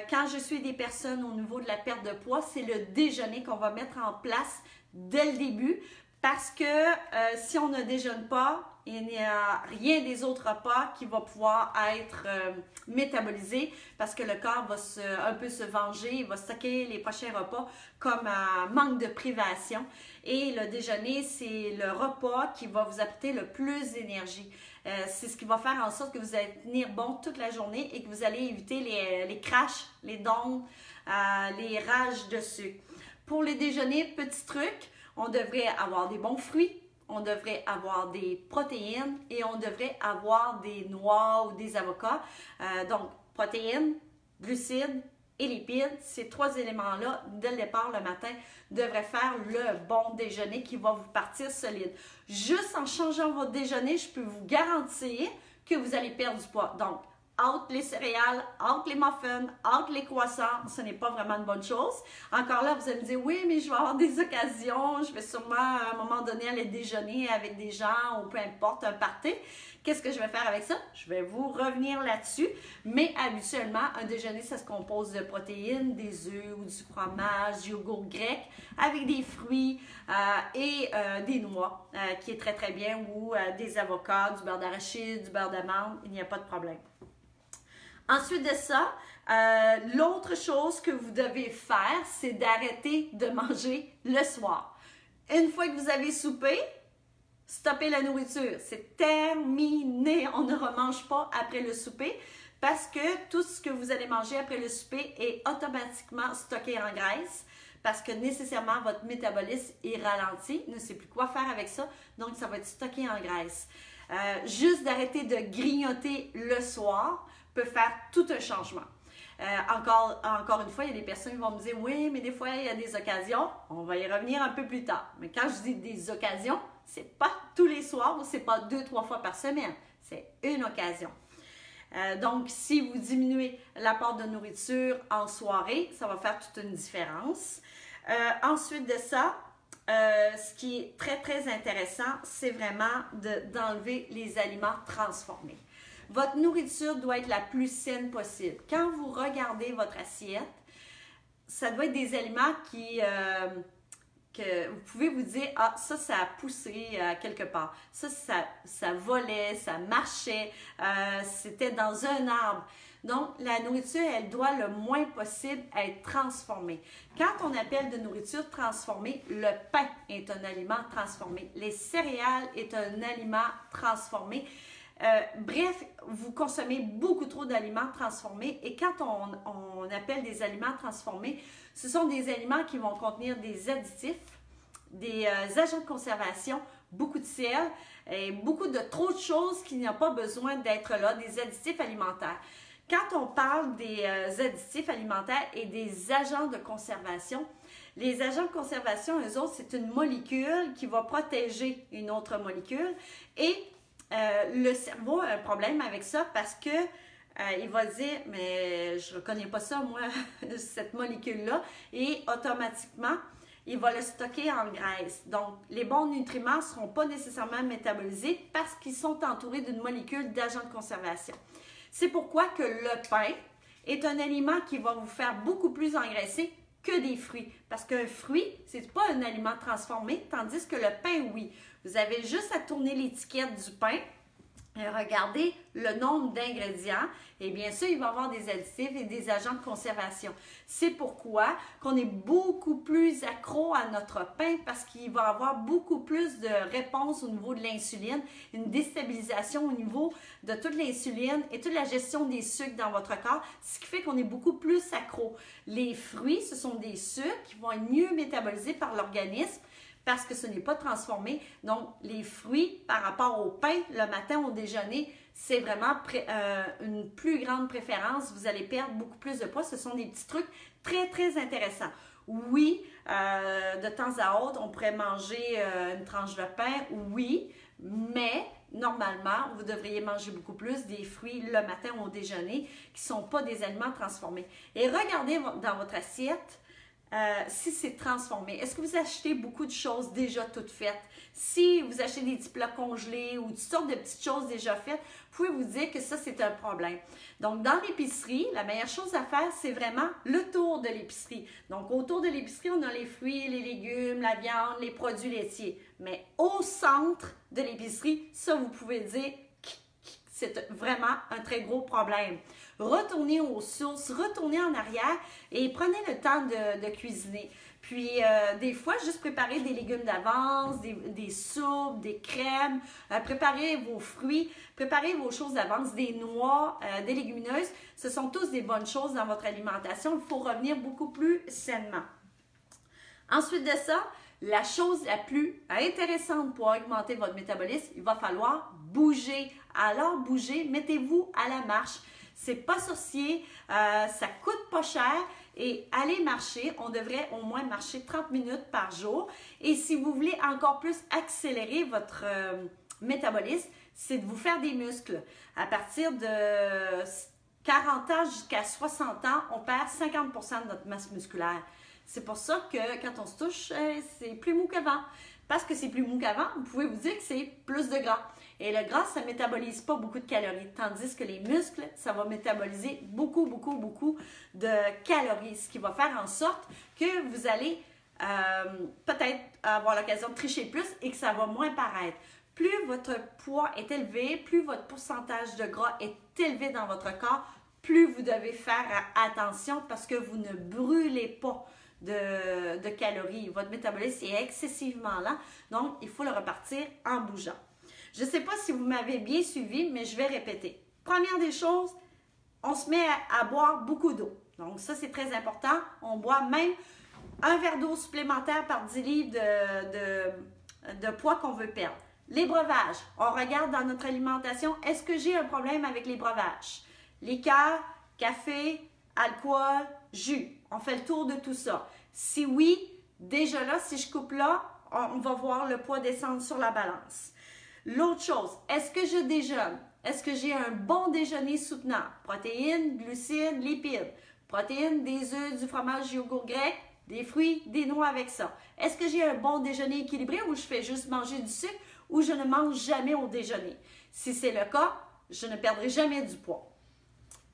Quand je suis des personnes au niveau de la perte de poids, c'est le déjeuner qu'on va mettre en place dès le début. Parce que si on ne déjeune pas, il n'y a rien des autres repas qui va pouvoir être métabolisé parce que le corps va un peu se venger, il va stocker les prochains repas comme un manque de privation. Et le déjeuner, c'est le repas qui va vous apporter le plus d'énergie. C'est ce qui va faire en sorte que vous allez tenir bon toute la journée et que vous allez éviter les crashs, les dons, les rages de sucre. Pour les déjeuners, petit truc, on devrait avoir des bons fruits, on devrait avoir des protéines et on devrait avoir des noix ou des avocats. Donc, protéines, glucides et lipides, ces 3 éléments-là, dès le départ le matin, devraient faire le bon déjeuner qui va vous partir solide. Juste en changeant votre déjeuner, je peux vous garantir que vous allez perdre du poids. Donc, out les céréales, out les muffins, out les croissants, ce n'est pas vraiment une bonne chose. Encore là, vous allez me dire, oui, mais je vais avoir des occasions, je vais sûrement à un moment donné aller déjeuner avec des gens ou peu importe, un party. Qu'est-ce que je vais faire avec ça? Je vais vous revenir là-dessus, mais habituellement, un déjeuner, ça se compose de protéines, des œufs ou du fromage, du yogourt grec, avec des fruits et des noix, qui est très très bien, ou des avocats, du beurre d'arachide, du beurre d'amande, il n'y a pas de problème. Ensuite de ça, l'autre chose que vous devez faire, c'est d'arrêter de manger le soir. Une fois que vous avez soupé, stoppez la nourriture. C'est terminé. On ne remange pas après le souper parce que tout ce que vous allez manger après le souper est automatiquement stocké en graisse parce que nécessairement votre métabolisme est ralenti. Il ne sait plus quoi faire avec ça, donc ça va être stocké en graisse. Juste d'arrêter de grignoter le soir peut faire tout un changement. Encore une fois, il y a des personnes qui vont me dire « Oui, mais des fois, il y a des occasions. » On va y revenir un peu plus tard. Mais quand je dis des occasions, c'est pas tous les soirs ou c'est pas 2-3 fois par semaine. C'est une occasion. Donc, si vous diminuez l'apport de nourriture en soirée, ça va faire toute une différence. Ensuite de ça, ce qui est très, très intéressant, c'est vraiment d'enlever les aliments transformés. Votre nourriture doit être la plus saine possible. Quand vous regardez votre assiette, ça doit être des aliments que vous pouvez vous dire « Ah, ça a poussé quelque part. Ça volait, ça marchait, c'était dans un arbre. » Donc, la nourriture, elle doit le moins possible être transformée. Quand on appelle de nourriture transformée, le pain est un aliment transformé. Les céréales est un aliment transformé. Bref, vous consommez beaucoup trop d'aliments transformés et quand on appelle des aliments transformés, ce sont des aliments qui vont contenir des additifs, des agents de conservation, beaucoup de sel et beaucoup de trop de choses qui n'ont pas besoin d'être là, des additifs alimentaires. Quand on parle des additifs alimentaires et des agents de conservation, les agents de conservation, eux autres, c'est une molécule qui va protéger une autre molécule et le cerveau a un problème avec ça parce que il va dire, mais je ne reconnais pas ça, moi, cette molécule-là, et automatiquement, il va le stocker en graisse. Donc, les bons nutriments ne seront pas nécessairement métabolisés parce qu'ils sont entourés d'une molécule d'agent de conservation. C'est pourquoi que le pain est un aliment qui va vous faire beaucoup plus engraisser que des fruits. Parce qu'un fruit, c'est pas un aliment transformé, tandis que le pain, oui. Vous avez juste à tourner l'étiquette du pain et regarder le nombre d'ingrédients. Et bien sûr, il va y avoir des additifs et des agents de conservation. C'est pourquoi qu'on est beaucoup plus accro à notre pain parce qu'il va y avoir beaucoup plus de réponses au niveau de l'insuline, une déstabilisation au niveau de toute l'insuline et toute la gestion des sucres dans votre corps, ce qui fait qu'on est beaucoup plus accro. Les fruits, ce sont des sucres qui vont être mieux métabolisés par l'organisme parce que ce n'est pas transformé. Donc, les fruits par rapport au pain le matin au déjeuner, c'est vraiment une plus grande préférence. Vous allez perdre beaucoup plus de poids. Ce sont des petits trucs très, très intéressants. Oui, de temps à autre, on pourrait manger une tranche de pain, oui, mais normalement, vous devriez manger beaucoup plus des fruits le matin au déjeuner qui ne sont pas des aliments transformés. Et regardez dans votre assiette, si c'est transformé. Est-ce que vous achetez beaucoup de choses déjà toutes faites? Si vous achetez des petits plats congelés ou toutes sortes de petites choses déjà faites, vous pouvez vous dire que ça, c'est un problème. Donc, dans l'épicerie, la meilleure chose à faire, c'est vraiment le tour de l'épicerie. Donc, autour de l'épicerie, on a les fruits, les légumes, la viande, les produits laitiers. Mais au centre de l'épicerie, ça, vous pouvez dire c'est vraiment un très gros problème. Retournez aux sources, retournez en arrière et prenez le temps de cuisiner. Puis, des fois, juste préparer des légumes d'avance, des soupes, des crèmes, préparez vos fruits, préparez vos choses d'avance, des noix, des légumineuses. Ce sont tous des bonnes choses dans votre alimentation. Il faut revenir beaucoup plus sainement. Ensuite de ça, la chose la plus intéressante pour augmenter votre métabolisme, il va falloir bouger. Alors, bougez, mettez-vous à la marche. C'est pas sorcier, ça coûte pas cher et allez marcher. On devrait au moins marcher 30 minutes par jour. Et si vous voulez encore plus accélérer votre métabolisme, c'est de vous faire des muscles. À partir de 40 ans jusqu'à 60 ans, on perd 50% de notre masse musculaire. C'est pour ça que quand on se touche, c'est plus mou qu'avant. Parce que c'est plus mou qu'avant, vous pouvez vous dire que c'est plus de gras. Et le gras, ça ne métabolise pas beaucoup de calories, tandis que les muscles, ça va métaboliser beaucoup, beaucoup, beaucoup de calories, ce qui va faire en sorte que vous allez peut-être avoir l'occasion de tricher plus et que ça va moins paraître. Plus votre poids est élevé, plus votre pourcentage de gras est élevé dans votre corps, plus vous devez faire attention parce que vous ne brûlez pas de calories. Votre métabolisme est excessivement lent, donc il faut le repartir en bougeant. Je ne sais pas si vous m'avez bien suivi, mais je vais répéter. Première des choses, on se met à boire beaucoup d'eau. Donc ça, c'est très important. On boit même un verre d'eau supplémentaire par 10 livres de poids qu'on veut perdre. Les breuvages, on regarde dans notre alimentation, est-ce que j'ai un problème avec les breuvages? Liqueur, café, alcool, jus. On fait le tour de tout ça. Si oui, déjà là, si je coupe là, on va voir le poids descendre sur la balance. L'autre chose, est-ce que je déjeune? Est-ce que j'ai un bon déjeuner soutenant? Protéines, glucides, lipides. Protéines, des œufs, du fromage, du yogourt grec, des fruits, des noix avec ça. Est-ce que j'ai un bon déjeuner équilibré ou je fais juste manger du sucre ou je ne mange jamais au déjeuner? Si c'est le cas, je ne perdrai jamais du poids.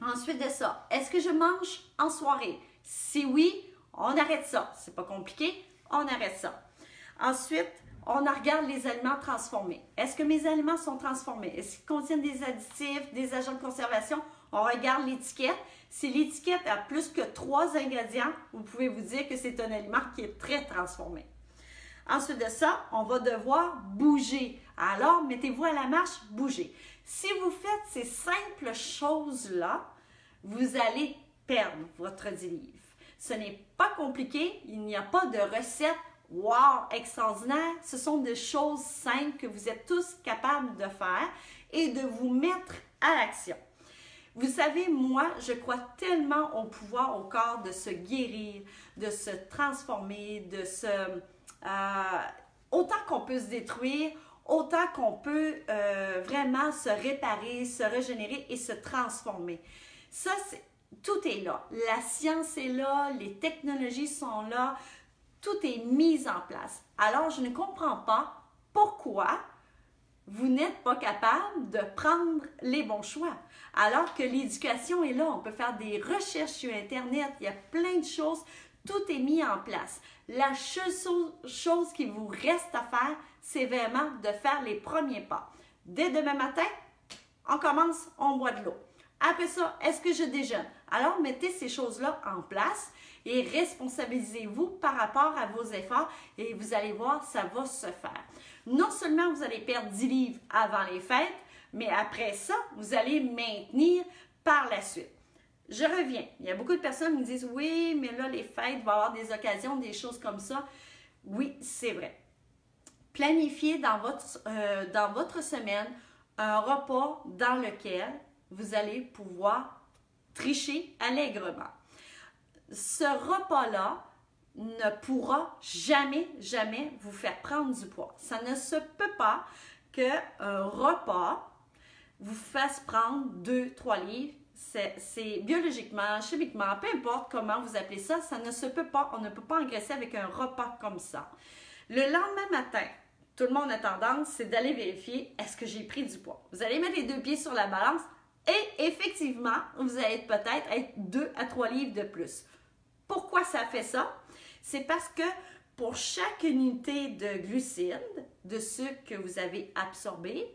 Ensuite de ça, est-ce que je mange en soirée? Si oui, on arrête ça. C'est pas compliqué, on arrête ça. Ensuite, on regarde les aliments transformés. Est-ce que mes aliments sont transformés? Est-ce qu'ils contiennent des additifs, des agents de conservation? On regarde l'étiquette. Si l'étiquette a plus que 3 ingrédients, vous pouvez vous dire que c'est un aliment qui est très transformé. Ensuite de ça, on va devoir bouger. Alors, mettez-vous à la marche, bougez. Si vous faites ces simples choses-là, vous allez perdre votre 10 livres. Ce n'est pas compliqué, il n'y a pas de recette wow, extraordinaire. Ce sont des choses simples que vous êtes tous capables de faire et de vous mettre à l'action. Vous savez, moi, je crois tellement au pouvoir au corps de se guérir, de se transformer, de se... autant qu'on peut se détruire, autant qu'on peut vraiment se réparer, se régénérer et se transformer. Ça, tout est là. La science est là, les technologies sont là, tout est mis en place. Alors, je ne comprends pas pourquoi vous n'êtes pas capable de prendre les bons choix. Alors que l'éducation est là, on peut faire des recherches sur Internet, il y a plein de choses, tout est mis en place. La seule chose qui vous reste à faire, c'est vraiment de faire les premiers pas. Dès demain matin, on commence, on boit de l'eau. Après ça, est-ce que je déjeune? Alors, mettez ces choses-là en place et responsabilisez-vous par rapport à vos efforts et vous allez voir, ça va se faire. Non seulement vous allez perdre 10 livres avant les fêtes, mais après ça, vous allez maintenir par la suite. Je reviens. Il y a beaucoup de personnes qui me disent « Oui, mais là, les fêtes, il va y avoir des occasions, des choses comme ça. » Oui, c'est vrai. Planifiez dans votre semaine un repas dans lequel vous allez pouvoir tricher allègrement. Ce repas-là ne pourra jamais, jamais vous faire prendre du poids. Ça ne se peut pas qu'un repas vous fasse prendre 2-3 livres. C'est biologiquement, chimiquement, peu importe comment vous appelez ça, ça ne se peut pas. On ne peut pas engraisser avec un repas comme ça. Le lendemain matin, tout le monde a tendance, c'est d'aller vérifier est-ce que j'ai pris du poids. Vous allez mettre les 2 pieds sur la balance et effectivement, vous allez peut-être être 2 à 3 livres de plus. Pourquoi ça fait ça? C'est parce que pour chaque unité de glucides, de sucre que vous avez absorbé,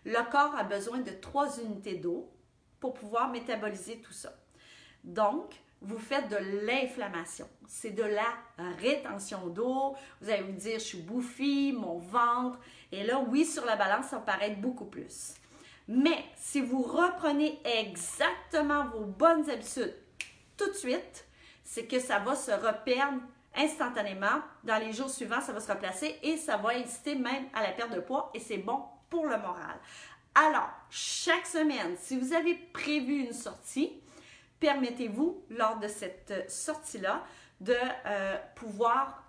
le corps a besoin de 3 unités d'eau pour pouvoir métaboliser tout ça. Donc, vous faites de l'inflammation. C'est de la rétention d'eau. Vous allez vous dire, je suis bouffie, mon ventre. Et là, oui, sur la balance, ça va paraître beaucoup plus. Mais si vous reprenez exactement vos bonnes habitudes tout de suite, c'est que ça va se reperdre instantanément. Dans les jours suivants, ça va se replacer et ça va inciter même à la perte de poids et c'est bon pour le moral. Alors, chaque semaine, si vous avez prévu une sortie, permettez-vous, lors de cette sortie-là, de pouvoir,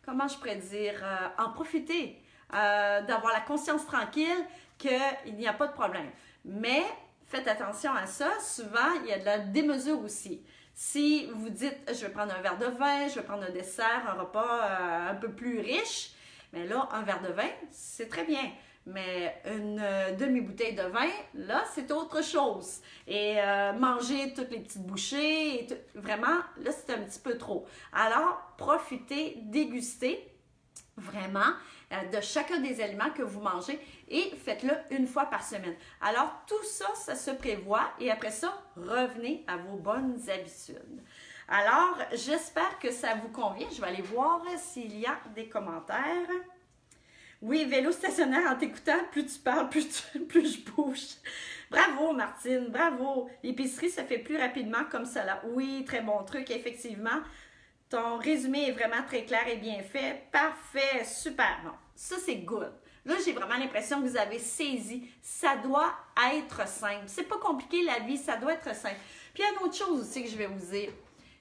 comment je pourrais dire, en profiter, d'avoir la conscience tranquille qu'il n'y a pas de problème. Mais faites attention à ça, souvent, il y a de la démesure aussi. Si vous dites, je vais prendre un verre de vin, je vais prendre un dessert, un repas un peu plus riche, mais là, un verre de vin, c'est très bien. Mais une demi-bouteille de vin, là, c'est autre chose. Et manger toutes les petites bouchées, vraiment, là, c'est un petit peu trop. Alors, profitez, dégustez vraiment de chacun des aliments que vous mangez et faites-le une fois par semaine. Alors, tout ça, ça se prévoit et après ça, revenez à vos bonnes habitudes. Alors, j'espère que ça vous convient. Je vais aller voir s'il y a des commentaires. Oui, vélo stationnaire en t'écoutant, plus tu parles, plus je bouge. Bravo, Martine, bravo. L'épicerie se fait plus rapidement comme cela. Oui, très bon truc, effectivement. Ton résumé est vraiment très clair et bien fait. Parfait, super. Bon, ça, c'est good. Là, j'ai vraiment l'impression que vous avez saisi. Ça doit être simple. C'est pas compliqué, la vie, ça doit être simple. Puis, il y a une autre chose aussi que je vais vous dire.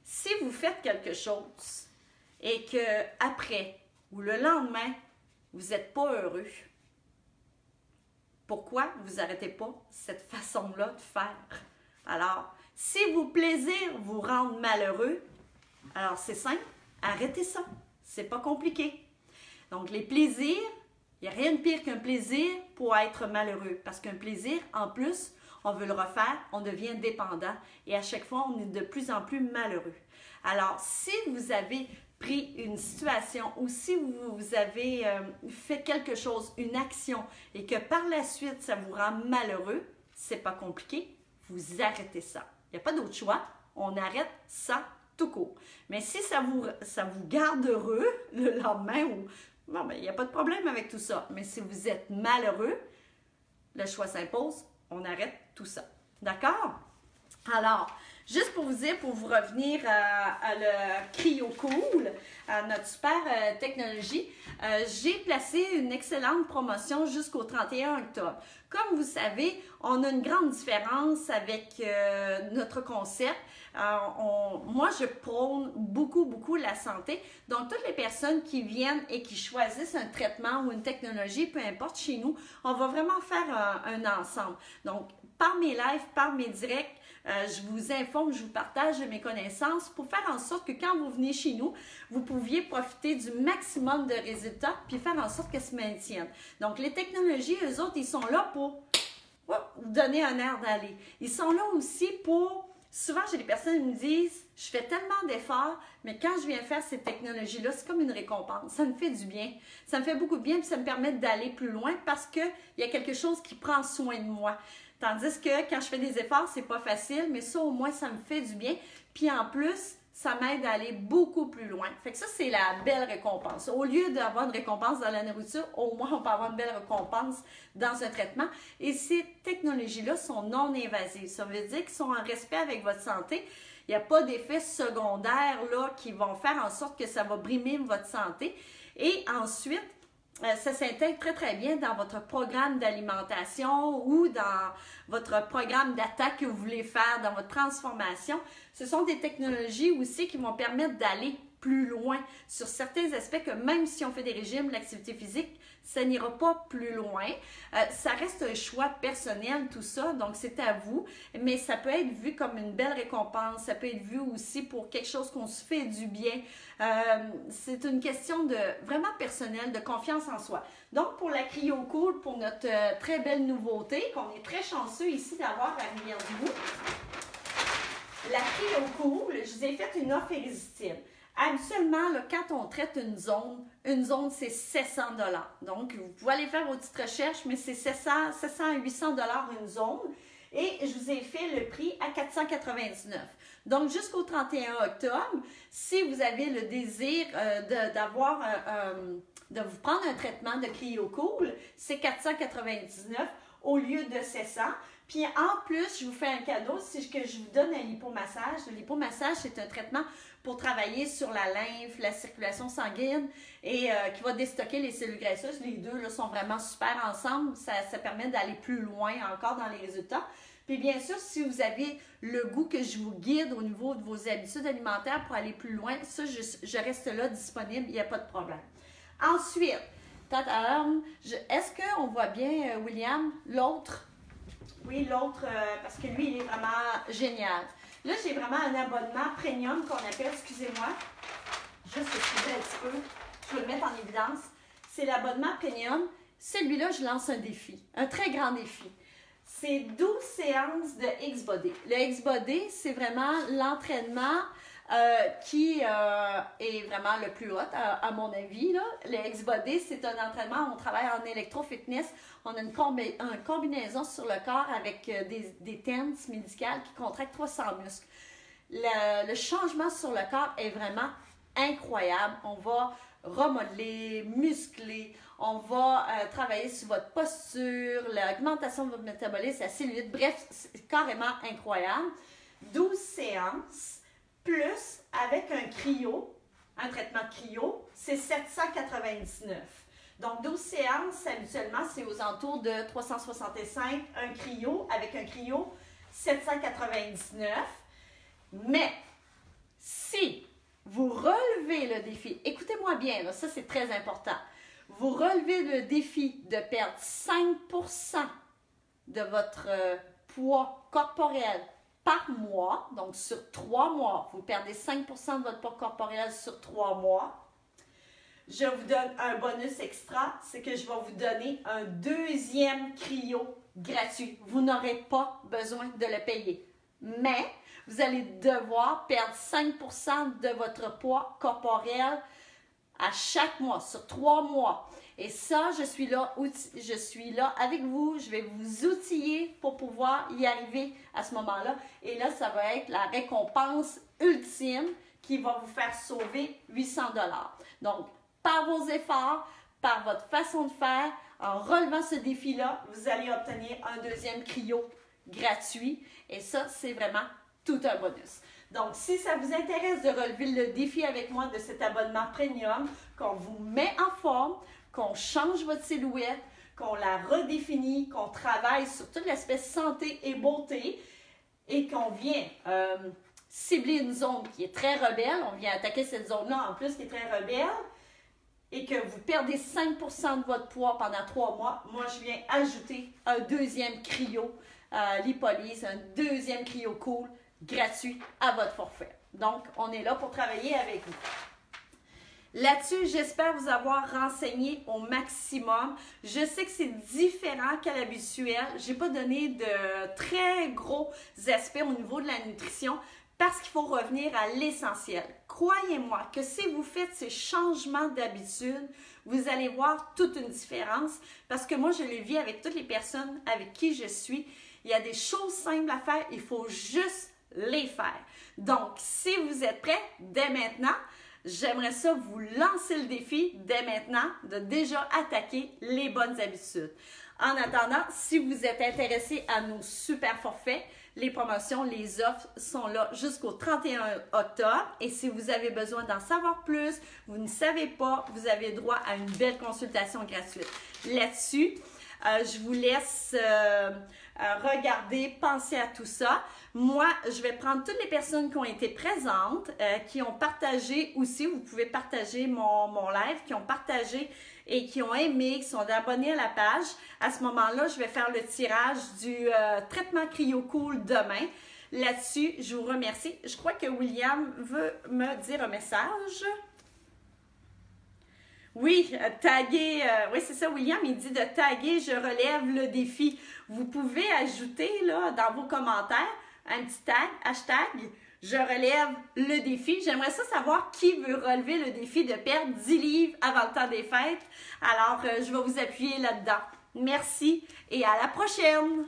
Si vous faites quelque chose et que après ou le lendemain, vous n'êtes pas heureux, pourquoi vous n'arrêtez pas cette façon-là de faire? Alors, si vos plaisirs vous rendent malheureux, alors c'est simple, arrêtez ça. C'est pas compliqué. Donc, les plaisirs, il n'y a rien de pire qu'un plaisir pour être malheureux. Parce qu'un plaisir, en plus, on veut le refaire, on devient dépendant. Et à chaque fois, on est de plus en plus malheureux. Alors, si vous avez pris une situation ou si vous avez fait quelque chose, une action, et que par la suite, ça vous rend malheureux, c'est pas compliqué, vous arrêtez ça. Il n'y a pas d'autre choix, on arrête ça tout court. Mais si ça vous garde heureux le lendemain, bon, ben, il n'y a pas de problème avec tout ça. Mais si vous êtes malheureux, le choix s'impose, on arrête tout ça. D'accord? Alors, juste pour vous dire, pour vous revenir à le CryoCool, à notre super technologie, j'ai placé une excellente promotion jusqu'au 31 octobre. Comme vous savez, on a une grande différence avec notre concept. Moi, je prône beaucoup la santé. Donc, toutes les personnes qui viennent et qui choisissent un traitement ou une technologie, peu importe chez nous, on va vraiment faire un ensemble. Donc, par mes lives, par mes directs, je vous informe fond, je vous partage mes connaissances pour faire en sorte que quand vous venez chez nous, vous pouviez profiter du maximum de résultats puis faire en sorte qu'elles se maintiennent. Donc, les technologies, eux autres, ils sont là pour vous donner un air d'aller. Ils sont là aussi pour... Souvent, j'ai des personnes qui me disent, je fais tellement d'efforts, mais quand je viens faire ces technologies-là, c'est comme une récompense. Ça me fait du bien. Ça me fait beaucoup de bien, puis ça me permet d'aller plus loin parce qu'il y a quelque chose qui prend soin de moi. Tandis que quand je fais des efforts, c'est pas facile, mais ça, au moins, ça me fait du bien. Puis en plus, ça m'aide à aller beaucoup plus loin. Fait que ça, c'est la belle récompense. Au lieu d'avoir une récompense dans la nourriture, au moins, on peut avoir une belle récompense dans un traitement. Et ces technologies-là sont non invasives. Ça veut dire qu'ils sont en respect avec votre santé. Il n'y a pas d'effets secondaires là, qui vont faire en sorte que ça va brimer votre santé. Et ensuite, ça s'intègre très, très bien dans votre programme d'alimentation ou dans votre programme d'attaque que vous voulez faire, dans votre transformation. Ce sont des technologies aussi qui vont permettre d'aller plus loin sur certains aspects que même si on fait des régimes, l'activité physique, ça n'ira pas plus loin. Ça reste un choix personnel, tout ça, donc c'est à vous, mais ça peut être vu comme une belle récompense, ça peut être vu aussi pour quelque chose qu'on se fait du bien. C'est une question de vraiment personnelle, de confiance en soi. Donc, pour la CryoCool, pour notre très belle nouveauté, qu'on est très chanceux ici d'avoir à Rivière-du-Loup, la CryoCool, je vous ai fait une offre irrésistible. Habituellement, là, quand on traite une zone c'est 700 $. Donc, vous pouvez aller faire vos petites recherches, mais c'est 700 à 800 $ une zone. Et je vous ai fait le prix à 499. Donc, jusqu'au 31 octobre, si vous avez le désir de vous prendre un traitement de CryoCool, c'est 499 au lieu de 700. Puis en plus, je vous fais un cadeau, c'est que je vous donne un lipomassage. Le lipomassage, c'est un traitement pour travailler sur la lymphe, la circulation sanguine et qui va déstocker les cellules graisseuses. Les deux là, sont vraiment super ensemble. Ça permet d'aller plus loin encore dans les résultats. Puis bien sûr, si vous avez le goût que je vous guide au niveau de vos habitudes alimentaires pour aller plus loin, ça, je reste là disponible, il n'y a pas de problème. Ensuite, est-ce qu'on voit bien William, l'autre? Oui, l'autre, parce que lui, il est vraiment génial. Là, j'ai vraiment un abonnement premium qu'on appelle, excusez-moi, juste excusez un petit peu, je vais le mettre en évidence. C'est l'abonnement premium. Celui-là, je lance un défi, un très grand défi. C'est 12 séances de X-Body. Le X-Body, c'est vraiment l'entraînement qui est vraiment le plus hot, à mon avis. Là. Le X-Body, c'est un entraînement où on travaille en électro-fitness. On a une combinaison sur le corps avec des TENS médicales qui contractent 300 muscles. Le changement sur le corps est vraiment incroyable. On va remodeler, muscler, on va travailler sur votre posture, l'augmentation de votre métabolisme, la cellulite. Bref, c'est carrément incroyable. 12 séances. Plus, avec un cryo, un traitement de cryo, c'est 799. Donc, 12 séances, habituellement, c'est aux alentours de 365. Un cryo, avec un cryo, 799. Mais, si vous relevez le défi, écoutez-moi bien, là, ça c'est très important. Vous relevez le défi de perdre 5% de votre poids corporel par mois, donc sur 3 mois, vous perdez 5% de votre poids corporel sur 3 mois. Je vous donne un bonus extra, c'est que je vais vous donner un deuxième cryo gratuit. Vous n'aurez pas besoin de le payer. Mais vous allez devoir perdre 5% de votre poids corporel à chaque mois, sur 3 mois. Et ça, je suis là avec vous, je vais vous outiller pour pouvoir y arriver à ce moment-là. Et là, ça va être la récompense ultime qui va vous faire sauver 800 $. Donc, par vos efforts, par votre façon de faire, en relevant ce défi-là, vous allez obtenir un deuxième cryo gratuit. Et ça, c'est vraiment tout un bonus. Donc, si ça vous intéresse de relever le défi avec moi de cet abonnement premium, qu'on vous met en forme, qu'on change votre silhouette, qu'on la redéfinit, qu'on travaille sur tout l'aspect santé et beauté et qu'on vient cibler une zone qui est très rebelle, on vient attaquer cette zone-là en plus qui est très rebelle et que vous perdez 5% de votre poids pendant 3 mois, moi je viens ajouter un deuxième cryo lipolyse, un deuxième CryoCool gratuit à votre forfait. Donc, on est là pour travailler avec vous. Là-dessus, j'espère vous avoir renseigné au maximum. Je sais que c'est différent qu'à l'habituel. Je n'ai pas donné de très gros aspects au niveau de la nutrition parce qu'il faut revenir à l'essentiel. Croyez-moi que si vous faites ces changements d'habitude, vous allez voir toute une différence parce que moi, je le vis avec toutes les personnes avec qui je suis. Il y a des choses simples à faire, il faut juste les faire. Donc, si vous êtes prêts, dès maintenant, j'aimerais ça vous lancer le défi dès maintenant de déjà attaquer les bonnes habitudes. En attendant, si vous êtes intéressé à nos super forfaits, les promotions, les offres sont là jusqu'au 31 octobre. Et si vous avez besoin d'en savoir plus, vous ne savez pas, vous avez droit à une belle consultation gratuite. Là-dessus, je vous laisse regarder, penser à tout ça. Moi, je vais prendre toutes les personnes qui ont été présentes, qui ont partagé aussi, vous pouvez partager mon live, qui ont partagé et qui ont aimé, qui sont abonnés à la page. À ce moment-là, je vais faire le tirage du traitement CryoCool demain. Là-dessus, je vous remercie. Je crois que William veut me dire un message. Oui, taguer, oui c'est ça, William, il dit de taguer, je relève le défi. Vous pouvez ajouter là dans vos commentaires un petit tag, hashtag, je relève le défi. J'aimerais ça savoir qui veut relever le défi de perdre 10 livres avant le temps des fêtes. Alors, je vais vous appuyer là-dedans. Merci et à la prochaine!